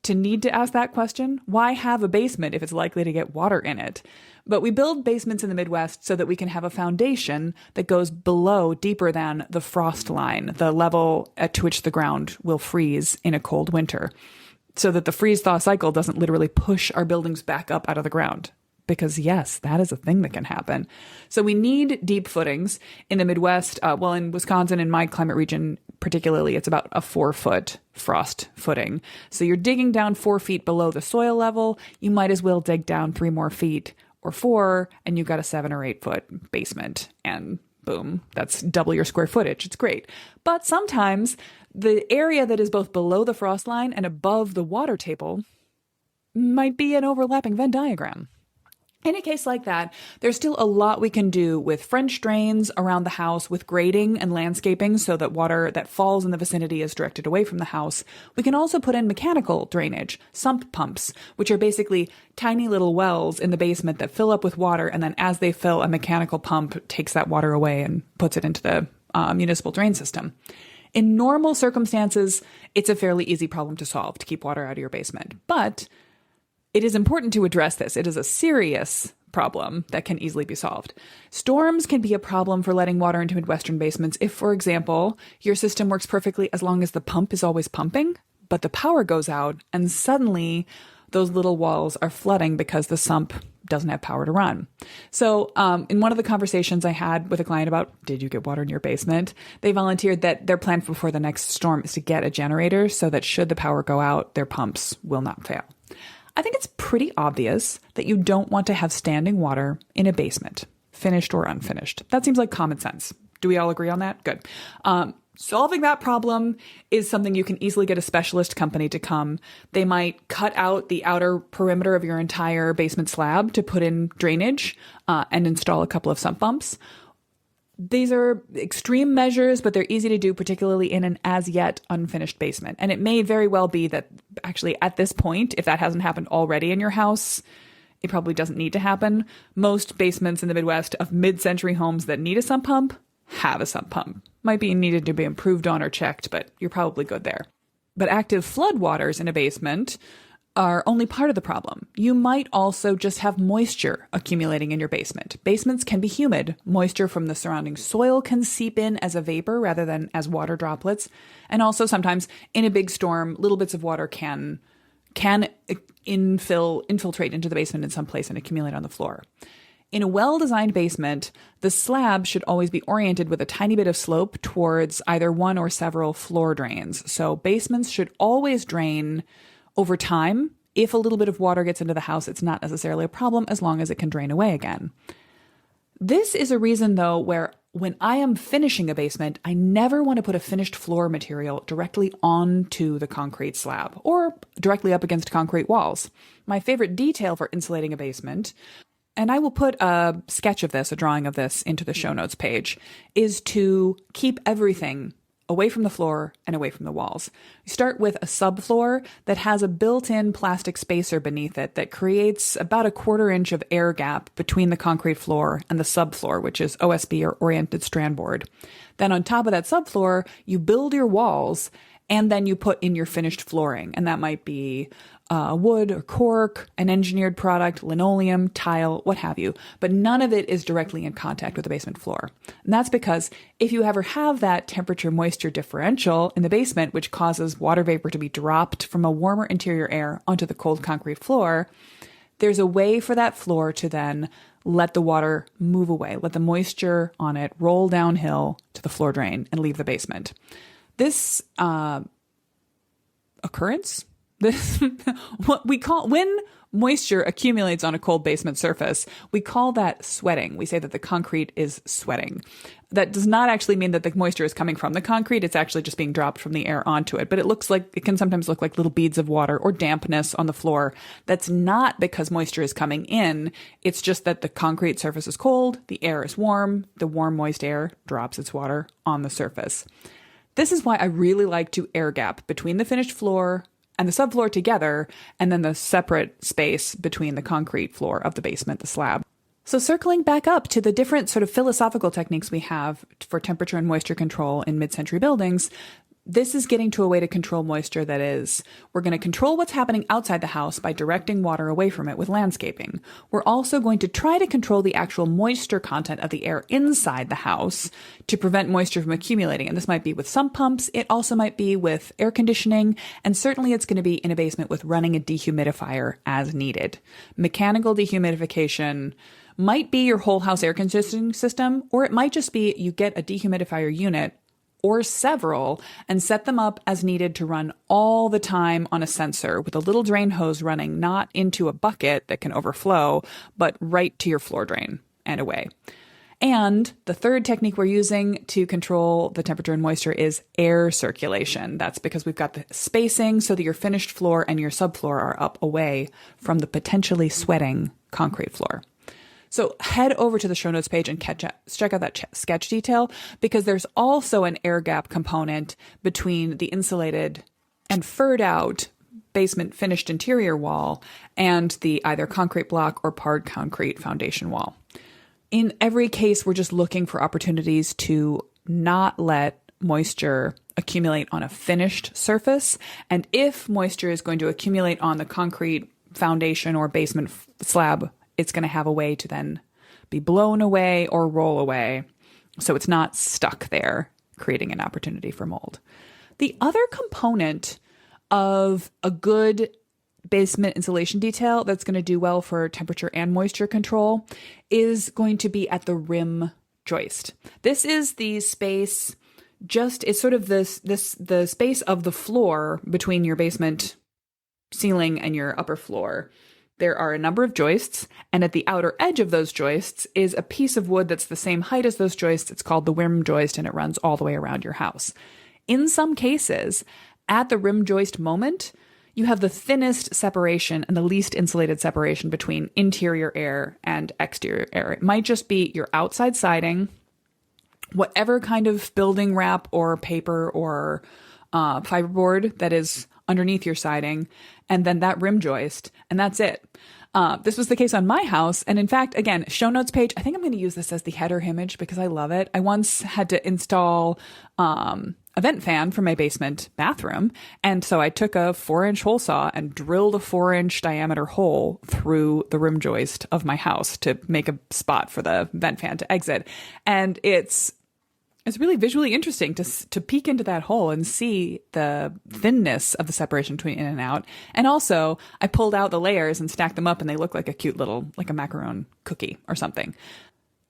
to need to ask that question. Why have a basement if it's likely to get water in it? But we build basements in the Midwest so that we can have a foundation that goes below, deeper than the frost line, the level at which the ground will freeze in a cold winter, so that the freeze-thaw cycle doesn't literally push our buildings back up out of the ground. Because yes, that is a thing that can happen. So we need deep footings in the Midwest. In Wisconsin, in my climate region particularly, it's about a 4-foot frost footing. So you're digging down 4 feet below the soil level. You might as well dig down 3 more feet or 4, and you've got a 7 or 8 foot basement. And boom, that's double your square footage. It's great. But sometimes the area that is both below the frost line and above the water table might be an overlapping Venn diagram. In a case like that, there's still a lot we can do with French drains around the house, with grading and landscaping so that water that falls in the vicinity is directed away from the house. We can also put in mechanical drainage, sump pumps, which are basically tiny little wells in the basement that fill up with water, and then as they fill, a mechanical pump takes that water away and puts it into the municipal drain system. In normal circumstances, it's a fairly easy problem to solve to keep water out of your basement. But it is important to address this. It is a serious problem that can easily be solved. Storms can be a problem for letting water into Midwestern basements if, for example, your system works perfectly as long as the pump is always pumping, but the power goes out and suddenly those little walls are flooding because the sump doesn't have power to run. So in one of the conversations I had with a client about, did you get water in your basement? They volunteered that their plan before the next storm is to get a generator so that should the power go out, their pumps will not fail. I think it's pretty obvious that you don't want to have standing water in a basement, finished or unfinished. That seems like common sense. Do we all agree on that? Good. Solving that problem is something you can easily get a specialist company to come. They might cut out the outer perimeter of your entire basement slab to put in drainage and install a couple of sump pumps. These are extreme measures, but they're easy to do, particularly in an as yet unfinished basement. And it may very well be that actually at this point, if that hasn't happened already in your house, it probably doesn't need to happen. Most basements in the Midwest of mid-century homes that need a sump pump have a sump pump. Might be needed to be improved on or checked, but you're probably good there. But active flood waters in a basement are only part of the problem. You might also just have moisture accumulating in your basement. Basements can be humid. Moisture from the surrounding soil can seep in as a vapor rather than as water droplets. And also sometimes in a big storm, little bits of water can infiltrate into the basement in some place and accumulate on the floor. In a well-designed basement, the slab should always be oriented with a tiny bit of slope towards either one or several floor drains. So basements should always drain over time. If a little bit of water gets into the house, it's not necessarily a problem as long as it can drain away again. This is a reason, though, where when I am finishing a basement, I never want to put a finished floor material directly onto the concrete slab or directly up against concrete walls. My favorite detail for insulating a basement, and I will put a sketch of this, a drawing of this, into the show notes page, is to keep everything away from the floor and away from the walls. You start with a subfloor that has a built-in plastic spacer beneath it that creates about a 1/4 inch of air gap between the concrete floor and the subfloor, which is OSB or oriented strand board. Then on top of that subfloor, you build your walls and then you put in your finished flooring. And that might be wood or cork, an engineered product, linoleum, tile, what have you. But none of it is directly in contact with the basement floor. And that's because if you ever have that temperature-moisture differential in the basement, which causes water vapor to be dropped from a warmer interior air onto the cold concrete floor, there's a way for that floor to then let the water move away, let the moisture on it roll downhill to the floor drain and leave the basement. This occurrence, what we call, when moisture accumulates on a cold basement surface, we call that sweating. We say that the concrete is sweating. That does not actually mean that the moisture is coming from the concrete. It's actually just being dropped from the air onto it. But it can sometimes look like little beads of water or dampness on the floor. That's not because moisture is coming in. It's just that the concrete surface is cold, the air is warm, the warm, moist air drops its water on the surface. This is why I really like to air gap between the finished floor and the subfloor together, and then the separate space between the concrete floor of the basement, the slab. So circling back up to the different sort of philosophical techniques we have for temperature and moisture control in mid-century buildings, This is getting to a way to control moisture that is, we're going to control what's happening outside the house by directing water away from it with landscaping. We're also going to try to control the actual moisture content of the air inside the house to prevent moisture from accumulating. And this might be with sump pumps. It also might be with air conditioning. And certainly it's going to be in a basement with running a dehumidifier as needed. Mechanical dehumidification might be your whole house air conditioning system, or it might just be you get a dehumidifier unit or several and set them up as needed to run all the time on a sensor with a little drain hose running not into a bucket that can overflow, but right to your floor drain and away. And the third technique we're using to control the temperature and moisture is air circulation. That's because we've got the spacing so that your finished floor and your subfloor are up away from the potentially sweating concrete floor. So head over to the show notes page and check out that sketch detail, because there's also an air gap component between the insulated and furred out basement finished interior wall and the either concrete block or pared concrete foundation wall. In every case, we're just looking for opportunities to not let moisture accumulate on a finished surface. And if moisture is going to accumulate on the concrete foundation or basement slab, it's going to have a way to then be blown away or roll away, so it's not stuck there, creating an opportunity for mold. The other component of a good basement insulation detail that's going to do well for temperature and moisture control is going to be at the rim joist. This is the space, it's sort of the space of the floor between your basement ceiling and your upper floor. There are a number of joists, and at the outer edge of those joists is a piece of wood that's the same height as those joists. It's called the rim joist, and it runs all the way around your house. In some cases, at the rim joist moment, you have the thinnest separation and the least insulated separation between interior air and exterior air. It might just be your outside siding, whatever kind of building wrap or paper or fiberboard that is underneath your siding, and then that rim joist, and that's it. This was the case on my house. And in fact, again, show notes page, I think I'm going to use this as the header image because I love it. I once had to install a vent fan for my basement bathroom. And so I took a 4-inch hole saw and drilled a 4-inch diameter hole through the rim joist of my house to make a spot for the vent fan to exit. And it's really visually interesting to peek into that hole and see the thinness of the separation between in and out. And also, I pulled out the layers and stacked them up, and they look like a cute little, like a macaron cookie or something.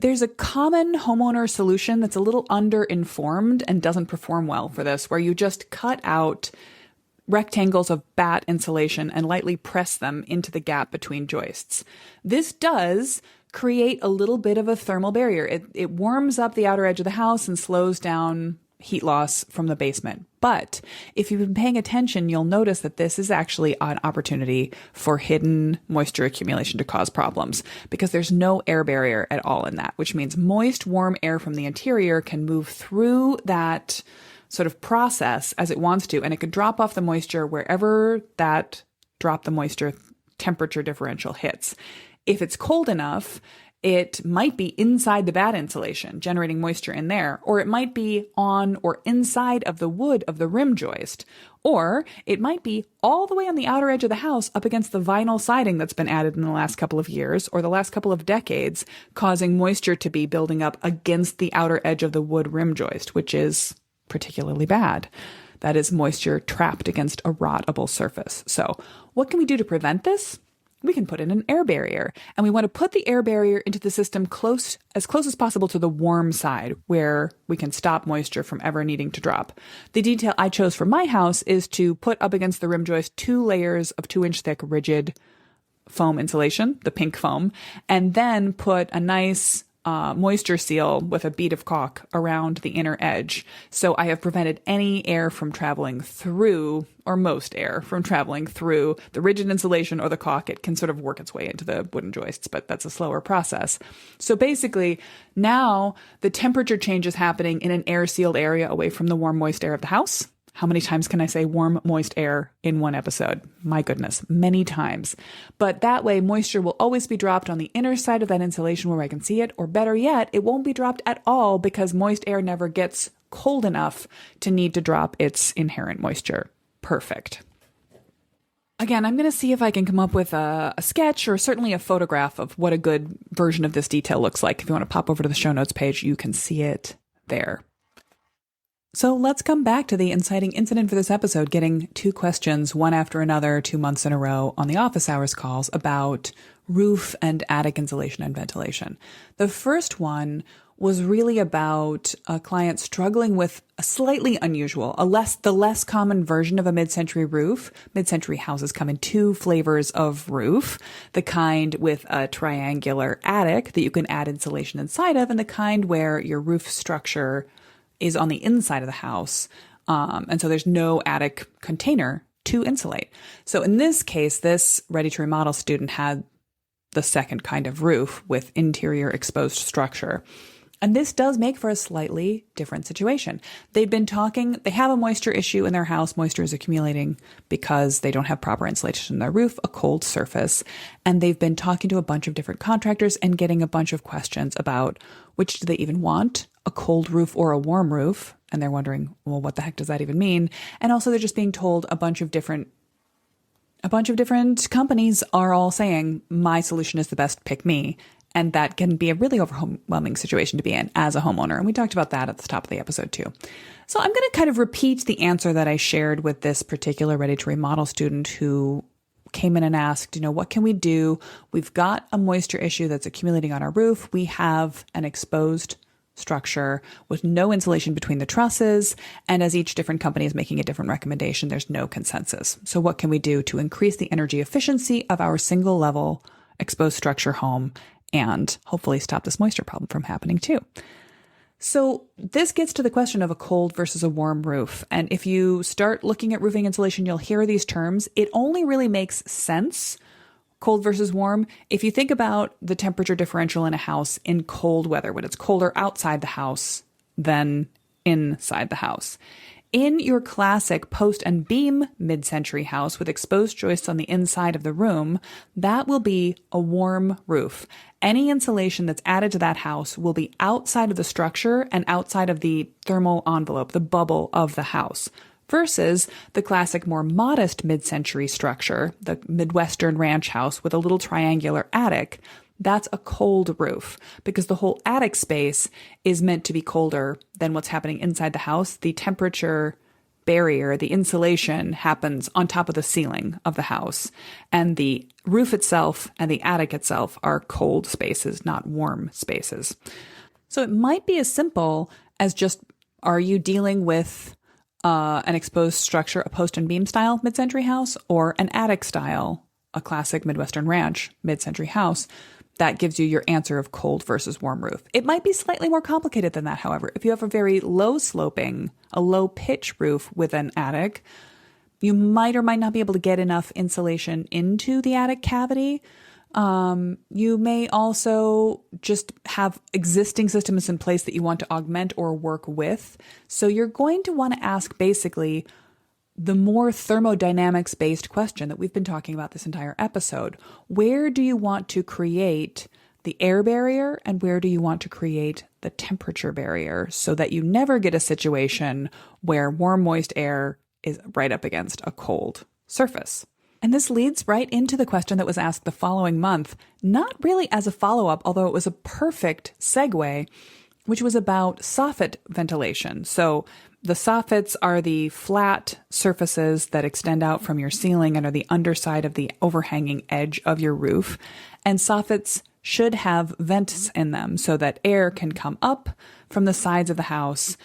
There's a common homeowner solution that's a little under-informed and doesn't perform well for this, where you just cut out rectangles of batt insulation and lightly press them into the gap between joists. This does create a little bit of a thermal barrier. It warms up the outer edge of the house and slows down heat loss from the basement. But if you've been paying attention, you'll notice that this is actually an opportunity for hidden moisture accumulation to cause problems, because there's no air barrier at all in that, which means moist, warm air from the interior can move through that sort of process as it wants to, and it could drop off the moisture wherever that drop the moisture temperature differential hits. If it's cold enough, it might be inside the batt insulation, generating moisture in there, or it might be on or inside of the wood of the rim joist, or it might be all the way on the outer edge of the house up against the vinyl siding that's been added in the last couple of years or the last couple of decades, causing moisture to be building up against the outer edge of the wood rim joist, which is particularly bad. That is moisture trapped against a rottable surface. So what can we do to prevent this? We can put in an air barrier, and we want to put the air barrier into the system as close as possible to the warm side, where we can stop moisture from ever needing to drop. The detail I chose for my house is to put up against the rim joist 2 layers of 2-inch thick rigid foam insulation, the pink foam, and then put a nice moisture seal with a bead of caulk around the inner edge. So I have prevented any air from traveling through, or most air from traveling through the rigid insulation or the caulk. It can sort of work its way into the wooden joists, but that's a slower process. So basically, now the temperature change is happening in an air-sealed area away from the warm, moist air of the house. How many times can I say warm, moist air in one episode? My goodness, many times. But that way, moisture will always be dropped on the inner side of that insulation where I can see it, or better yet, it won't be dropped at all because moist air never gets cold enough to need to drop its inherent moisture. Perfect. Again, I'm going to see if I can come up with a sketch or certainly a photograph of what a good version of this detail looks like. If you want to pop over to the show notes page, you can see it there. So let's come back to the inciting incident for this episode, getting 2 questions, one after another, 2 months in a row on the office hours calls about roof and attic insulation and ventilation. The first one was really about a client struggling with a slightly unusual, the less common version of a mid-century roof. Mid-century houses come in 2 flavors of roof, the kind with a triangular attic that you can add insulation inside of, and the kind where your roof structure is on the inside of the house. And so there's no attic container to insulate. So in this case, this ready to remodel student had the second kind of roof with interior exposed structure. And this does make for a slightly different situation. They have a moisture issue in their house. Moisture is accumulating because they don't have proper insulation in their roof, a cold surface. And they've been talking to a bunch of different contractors and getting a bunch of questions about which do they even want, a cold roof or a warm roof. And they're wondering, well, what the heck does that even mean? And also they're just being told a bunch of different companies are all saying, my solution is the best, pick me. And that can be a really overwhelming situation to be in as a homeowner. And we talked about that at the top of the episode too. So I'm going to kind of repeat the answer that I shared with this particular ready to remodel student who came in and asked, what can we do? We've got a moisture issue that's accumulating on our roof. We have an exposed structure with no insulation between the trusses. And as each different company is making a different recommendation, there's no consensus. So what can we do to increase the energy efficiency of our single level exposed structure home and hopefully stop this moisture problem from happening too? So this gets to the question of a cold versus a warm roof. And if you start looking at roofing insulation, you'll hear these terms. It only really makes sense, cold versus warm, if you think about the temperature differential in a house in cold weather, when it's colder outside the house than inside the house. In your classic post and beam mid-century house with exposed joists on the inside of the room, that will be a warm roof. Any insulation that's added to that house will be outside of the structure and outside of the thermal envelope, the bubble of the house, versus the classic more modest mid-century structure, the Midwestern ranch house with a little triangular attic. That's a cold roof because the whole attic space is meant to be colder than what's happening inside the house. The temperature barrier, the insulation happens on top of the ceiling of the house, and the roof itself and the attic itself are cold spaces, not warm spaces. So it might be as simple as just, are you dealing with an exposed structure, a post and beam style mid-century house, or an attic style, a classic Midwestern ranch mid-century house? That gives you your answer of cold versus warm roof. It might be slightly more complicated than that, however. If you have a very low sloping, a low pitch roof with an attic, you might or might not be able to get enough insulation into the attic cavity. You may also just have existing systems in place that you want to augment or work with. So you're going to want to ask basically the more thermodynamics based question that we've been talking about this entire episode. Where do you want to create the air barrier and where do you want to create the temperature barrier so that you never get a situation where warm, moist air is right up against a cold surface? And this leads right into the question that was asked the following month, not really as a follow-up, although it was a perfect segue, which was about soffit ventilation. So the soffits are the flat surfaces that extend out from your ceiling and are the underside of the overhanging edge of your roof. And soffits should have vents in them so that air can come up from the sides of the house.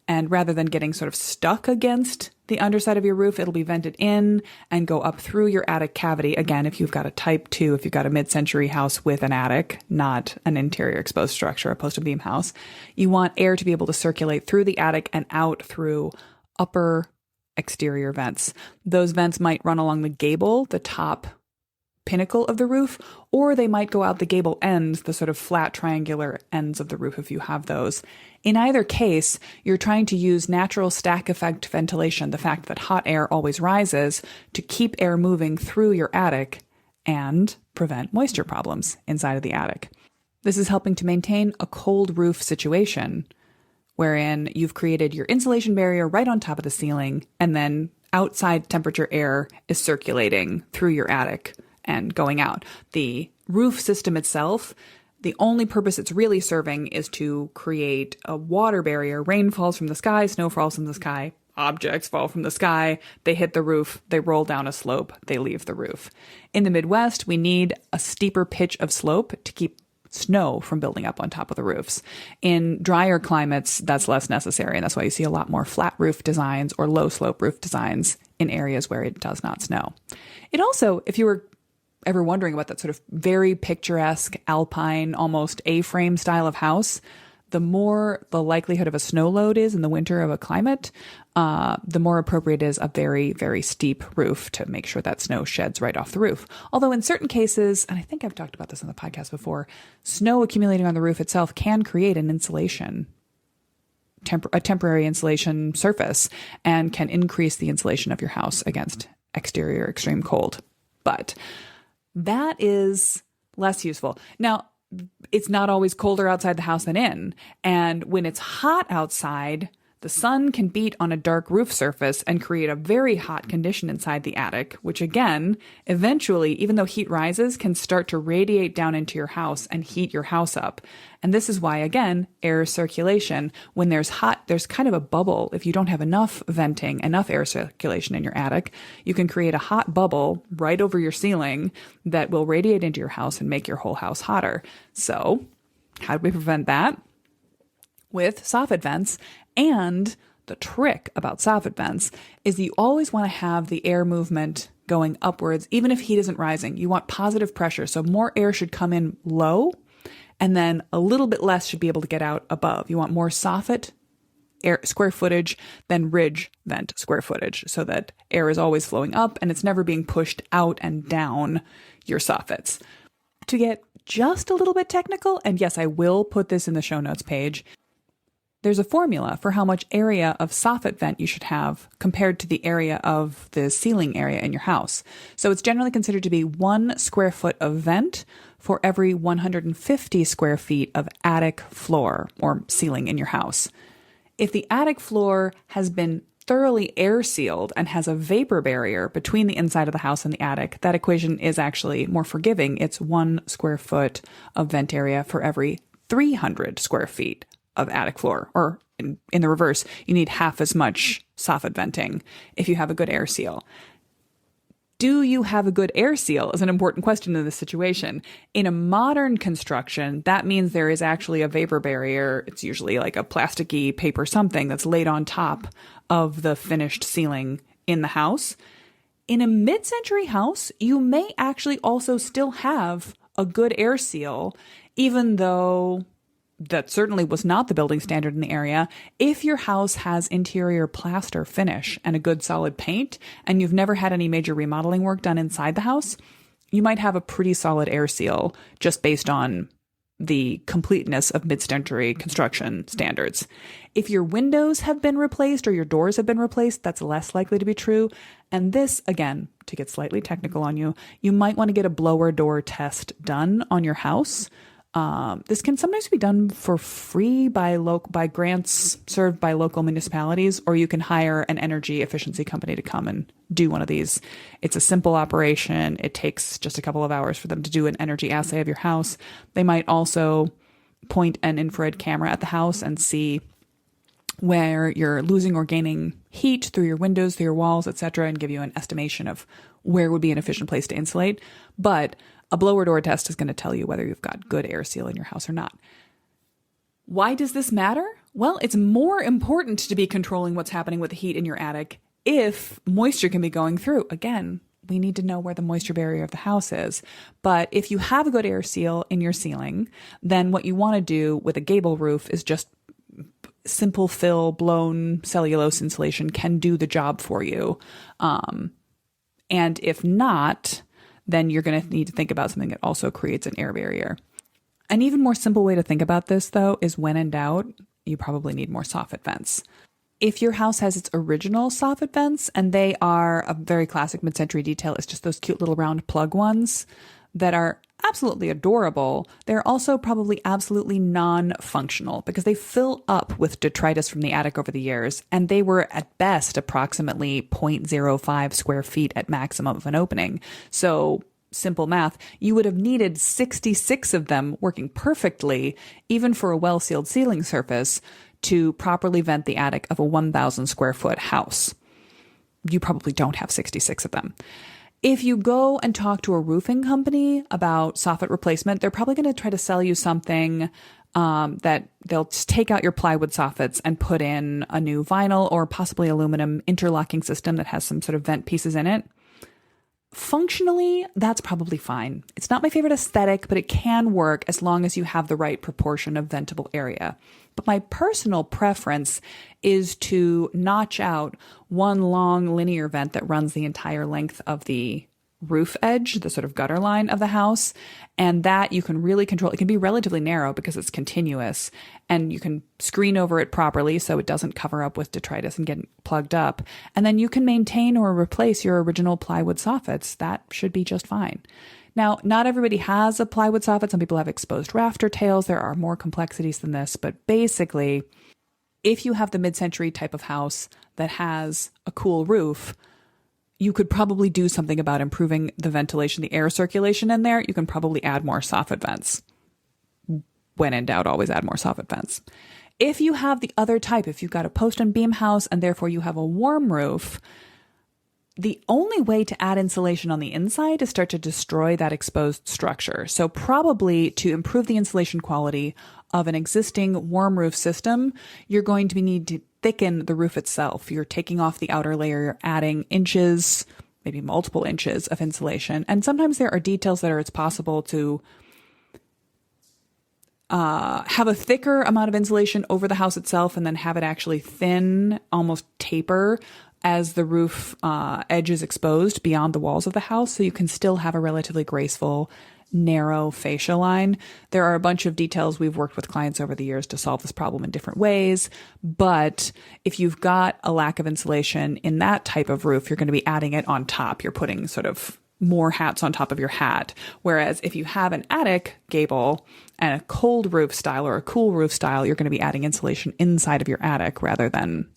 And rather than getting sort of stuck against the underside of your roof, it'll be vented in and go up through your attic cavity. Again, if you've got a type 2, if you've got a mid-century house with an attic, not an interior exposed structure, a post and beam house, you want air to be able to circulate through the attic and out through upper exterior vents. Those vents might run along the gable, the top pinnacle of the roof, or they might go out the gable ends, the sort of flat triangular ends of the roof if you have those. In either case, you're trying to use natural stack effect ventilation, the fact that hot air always rises, to keep air moving through your attic and prevent moisture problems inside of the attic. This is helping to maintain a cold roof situation wherein you've created your insulation barrier right on top of the ceiling, and then outside temperature air is circulating through your attic and going out. The roof system itself, the only purpose it's really serving is to create a water barrier. Rain falls from the sky, snow falls from the sky, objects fall from the sky, they hit the roof, they roll down a slope, they leave the roof. In the Midwest, we need a steeper pitch of slope to keep snow from building up on top of the roofs. In drier climates, that's less necessary, and that's why you see a lot more flat roof designs or low slope roof designs in areas where it does not snow. It also, if you were ever wondering about that sort of very picturesque, alpine, almost A-frame style of house, the more the likelihood of a snow load is in the winter of a climate, the more appropriate is a very, very steep roof to make sure that snow sheds right off the roof. Although in certain cases, and I think I've talked about this on the podcast before, snow accumulating on the roof itself can create an insulation, a temporary insulation surface, and can increase the insulation of your house against exterior extreme cold. But that is less useful. Now, it's not always colder outside the house than in. And when it's hot outside, the sun can beat on a dark roof surface and create a very hot condition inside the attic, which again, eventually, even though heat rises, can start to radiate down into your house and heat your house up. And this is why, again, air circulation, when there's hot, there's kind of a bubble. If you don't have enough venting, enough air circulation in your attic, you can create a hot bubble right over your ceiling that will radiate into your house and make your whole house hotter. So how do we prevent that? With soffit vents. And the trick about soffit vents is that you always want to have the air movement going upwards, even if heat isn't rising. You want positive pressure. So more air should come in low, and then a little bit less should be able to get out above. You want more soffit air square footage than ridge vent square footage, so that air is always flowing up and it's never being pushed out and down your soffits. To get just a little bit technical, and yes, I will put this in the show notes page, there's a formula for how much area of soffit vent you should have compared to the area of the ceiling area in your house. So it's generally considered to be 1 square foot of vent for every 150 square feet of attic floor or ceiling in your house. If the attic floor has been thoroughly air sealed and has a vapor barrier between the inside of the house and the attic, that equation is actually more forgiving. It's 1 square foot of vent area for every 300 square feet of attic floor, or in the reverse, you need half as much soffit venting if you have a good air seal. Do you have a good air seal is an important question in this situation. In a modern construction, that means there is actually a vapor barrier. It's usually like a plasticky paper something that's laid on top of the finished ceiling in the house. In a mid-century house, you may actually also still have a good air seal, even though that certainly was not the building standard in the area. If your house has interior plaster finish and a good solid paint, and you've never had any major remodeling work done inside the house, you might have a pretty solid air seal just based on the completeness of mid-century construction standards. If your windows have been replaced or your doors have been replaced, that's less likely to be true. And this, again, to get slightly technical on you, you might want to get a blower door test done on your house. This can sometimes be done for free by grants served by local municipalities, or you can hire an energy efficiency company to come and do one of these. It's a simple operation. It takes just a couple of hours for them to do an energy assay of your house. They might also point an infrared camera at the house and see where you're losing or gaining heat through your windows, through your walls, etc., and give you an estimation of where would be an efficient place to insulate. But a blower door test is going to tell you whether you've got good air seal in your house or not. Why does this matter? Well, it's more important to be controlling what's happening with the heat in your attic if moisture can be going through. Again, we need to know where the moisture barrier of the house is. But if you have a good air seal in your ceiling, then what you want to do with a gable roof is just simple fill blown cellulose insulation can do the job for you. And if not, then you're going to need to think about something that also creates an air barrier. An even more simple way to think about this, though, is when in doubt, you probably need more soffit vents. If your house has its original soffit vents, and they are a very classic mid-century detail, it's just those cute little round plug ones, that are absolutely adorable, they're also probably absolutely non-functional because they fill up with detritus from the attic over the years, and they were at best approximately 0.05 square feet at maximum of an opening. So simple math, you would have needed 66 of them working perfectly, even for a well-sealed ceiling surface, to properly vent the attic of a 1,000 square foot house. You probably don't have 66 of them. If you go and talk to a roofing company about soffit replacement, they're probably going to try to sell you something that they'll just take out your plywood soffits and put in a new vinyl or possibly aluminum interlocking system that has some sort of vent pieces in it. Functionally, that's probably fine. It's not my favorite aesthetic, but it can work as long as you have the right proportion of ventable area. But my personal preference is to notch out one long linear vent that runs the entire length of the roof edge, the sort of gutter line of the house. And that you can really control. It can be relatively narrow because it's continuous, and you can screen over it properly so it doesn't cover up with detritus and get plugged up. And then you can maintain or replace your original plywood soffits. That should be just fine. Now, not everybody has a plywood soffit. Some people have exposed rafter tails. There are more complexities than this, but basically, if you have the mid-century type of house that has a cool roof, you could probably do something about improving the ventilation, the air circulation in there. You can probably add more soffit vents. When in doubt, always add more soffit vents. If you have the other type, if you've got a post and beam house and therefore you have a warm roof, the only way to add insulation on the inside is start to destroy that exposed structure. So probably to improve the insulation quality of an existing warm roof system, you're going to need to thicken the roof itself. You're taking off the outer layer, you're adding inches, maybe multiple inches of insulation. And sometimes there are details that it's possible to have a thicker amount of insulation over the house itself and then have it actually thin, almost taper as the roof edge is exposed beyond the walls of the house. So you can still have a relatively graceful, narrow fascia line. There are a bunch of details we've worked with clients over the years to solve this problem in different ways. But if you've got a lack of insulation in that type of roof, you're going to be adding it on top. You're putting sort of more hats on top of your hat. Whereas if you have an attic gable and a cold roof style or a cool roof style, you're going to be adding insulation inside of your attic rather than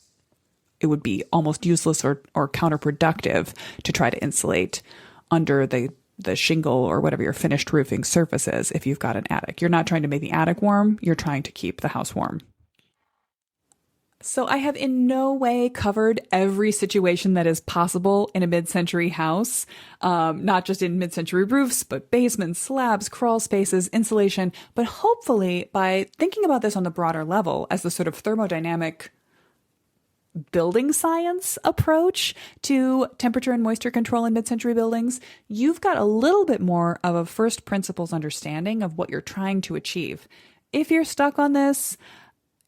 it would be almost useless or counterproductive to try to insulate under the shingle or whatever your finished roofing surface is if you've got an attic. You're not trying to make the attic warm, you're trying to keep the house warm. So I have in no way covered every situation that is possible in a mid-century house, not just in mid-century roofs, but basements, slabs, crawl spaces, insulation. But hopefully by thinking about this on the broader level as the sort of thermodynamic building science approach to temperature and moisture control in mid-century buildings, you've got a little bit more of a first principles understanding of what you're trying to achieve. If you're stuck on this,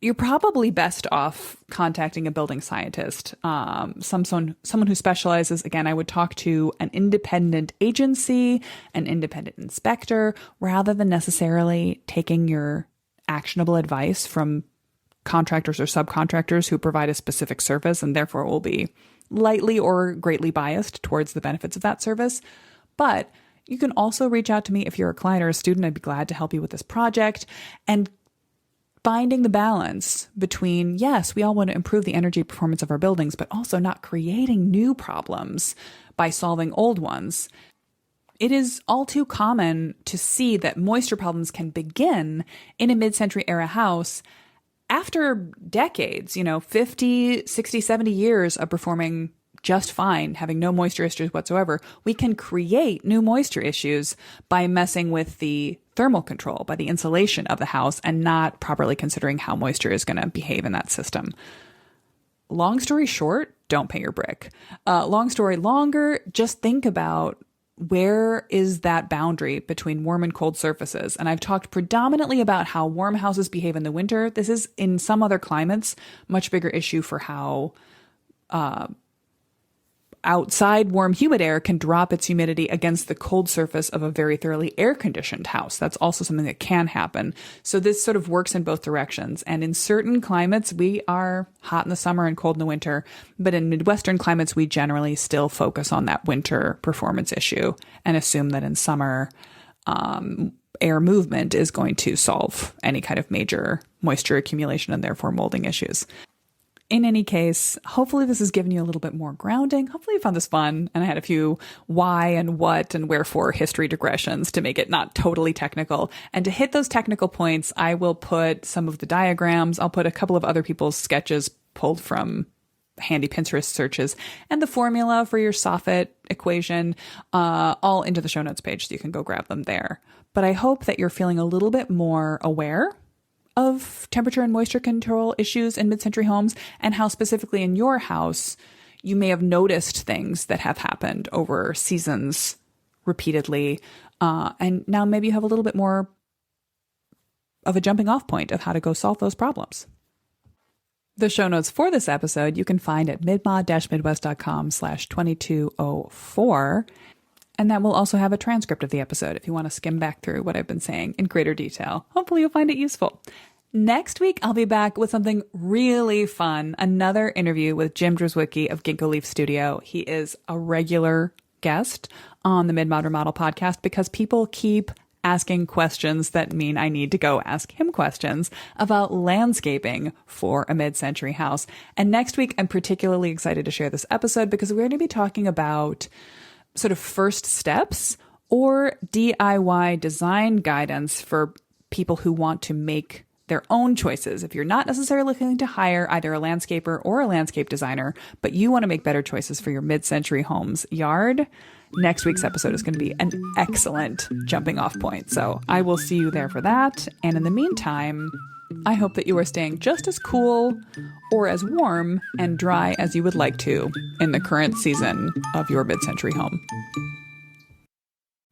you're probably best off contacting a building scientist, someone who specializes. Again, I would talk to an independent agency, an independent inspector, rather than necessarily taking your actionable advice from contractors or subcontractors who provide a specific service and therefore will be lightly or greatly biased towards the benefits of that service. But you can also reach out to me if you're a client or a student. I'd be glad to help you with this project. And finding the balance between, yes, we all want to improve the energy performance of our buildings, but also not creating new problems by solving old ones. It is all too common to see that moisture problems can begin in a mid-century era house after decades, 50, 60, 70 years of performing just fine, having no moisture issues whatsoever. We can create new moisture issues by messing with the thermal control, by the insulation of the house, and not properly considering how moisture is going to behave in that system. Long story short, don't paint your brick. Long story longer, just think about where is that boundary between warm and cold surfaces? And I've talked predominantly about how warm houses behave in the winter. This is, in some other climates, much bigger issue for how outside warm, humid air can drop its humidity against the cold surface of a very thoroughly air-conditioned house. That's also something that can happen. So this sort of works in both directions. And in certain climates, we are hot in the summer and cold in the winter. But in Midwestern climates, we generally still focus on that winter performance issue and assume that in summer, air movement is going to solve any kind of major moisture accumulation and therefore molding issues. In any case, hopefully this has given you a little bit more grounding. Hopefully you found this fun. And I had a few why and what and wherefore history digressions to make it not totally technical. And to hit those technical points, I will put some of the diagrams. I'll put a couple of other people's sketches pulled from handy Pinterest searches and the formula for your soffit equation all into the show notes page so you can go grab them there. But I hope that you're feeling a little bit more aware of temperature and moisture control issues in mid-century homes and how specifically in your house you may have noticed things that have happened over seasons repeatedly. And now maybe you have a little bit more of a jumping off point of how to go solve those problems. The show notes for this episode you can find at midmod-midwest.com/2204. And that will also have a transcript of the episode if you want to skim back through what I've been saying in greater detail. Hopefully you'll find it useful. Next week, I'll be back with something really fun. Another interview with Jim Drzwicki of Ginkgo Leaf Studio. He is a regular guest on the Mid-Mod Remodel podcast because people keep asking questions that mean I need to go ask him questions about landscaping for a mid-century house. And next week, I'm particularly excited to share this episode because we're going to be talking about sort of first steps or DIY design guidance for people who want to make their own choices. If you're not necessarily looking to hire either a landscaper or a landscape designer, but you want to make better choices for your mid-century home's yard, next week's episode is going to be an excellent jumping off point. So I will see you there for that. And in the meantime, I hope that you are staying just as cool or as warm and dry as you would like to in the current season of your mid-century home.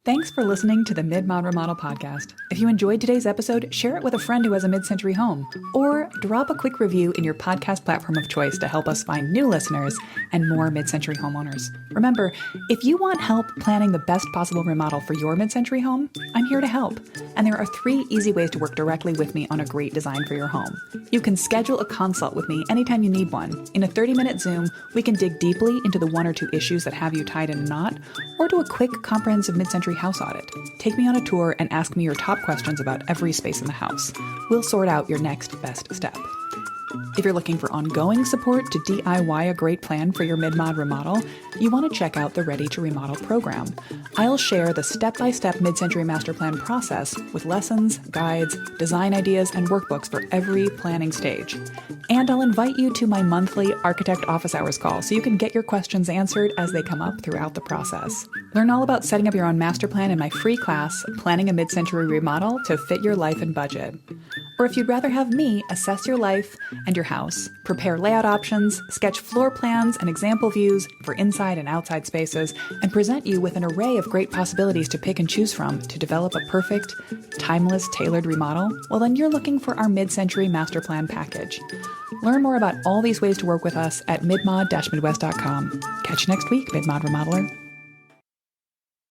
Thanks for listening to the Mid-Mod Remodel podcast. If you enjoyed today's episode, share it with a friend who has a mid-century home, or drop a quick review in your podcast platform of choice to help us find new listeners and more mid-century homeowners. Remember, if you want help planning the best possible remodel for your mid-century home, I'm here to help. And there are 3 easy ways to work directly with me on a great design for your home. You can schedule a consult with me anytime you need one. In a 30-minute Zoom, we can dig deeply into the 1 or 2 issues that have you tied in a knot, or do a quick, comprehensive mid-century house audit. Take me on a tour and ask me your top questions about every space in the house. We'll sort out your next best step. If you're looking for ongoing support to DIY a great plan for your mid-mod remodel, you want to check out the Ready to Remodel program. I'll share the step-by-step mid-century master plan process with lessons, guides, design ideas, and workbooks for every planning stage. And I'll invite you to my monthly Architect Office Hours call so you can get your questions answered as they come up throughout the process. Learn all about setting up your own master plan in my free class, Planning a Mid-Century Remodel to Fit Your Life and Budget. Or if you'd rather have me assess your life and your house, prepare layout options, sketch floor plans and example views for inside and outside spaces, and present you with an array of great possibilities to pick and choose from to develop a perfect, timeless, tailored remodel, well then you're looking for our mid-century master plan package. Learn more about all these ways to work with us at midmod-midwest.com. Catch you next week, Mid-Mod Remodeler.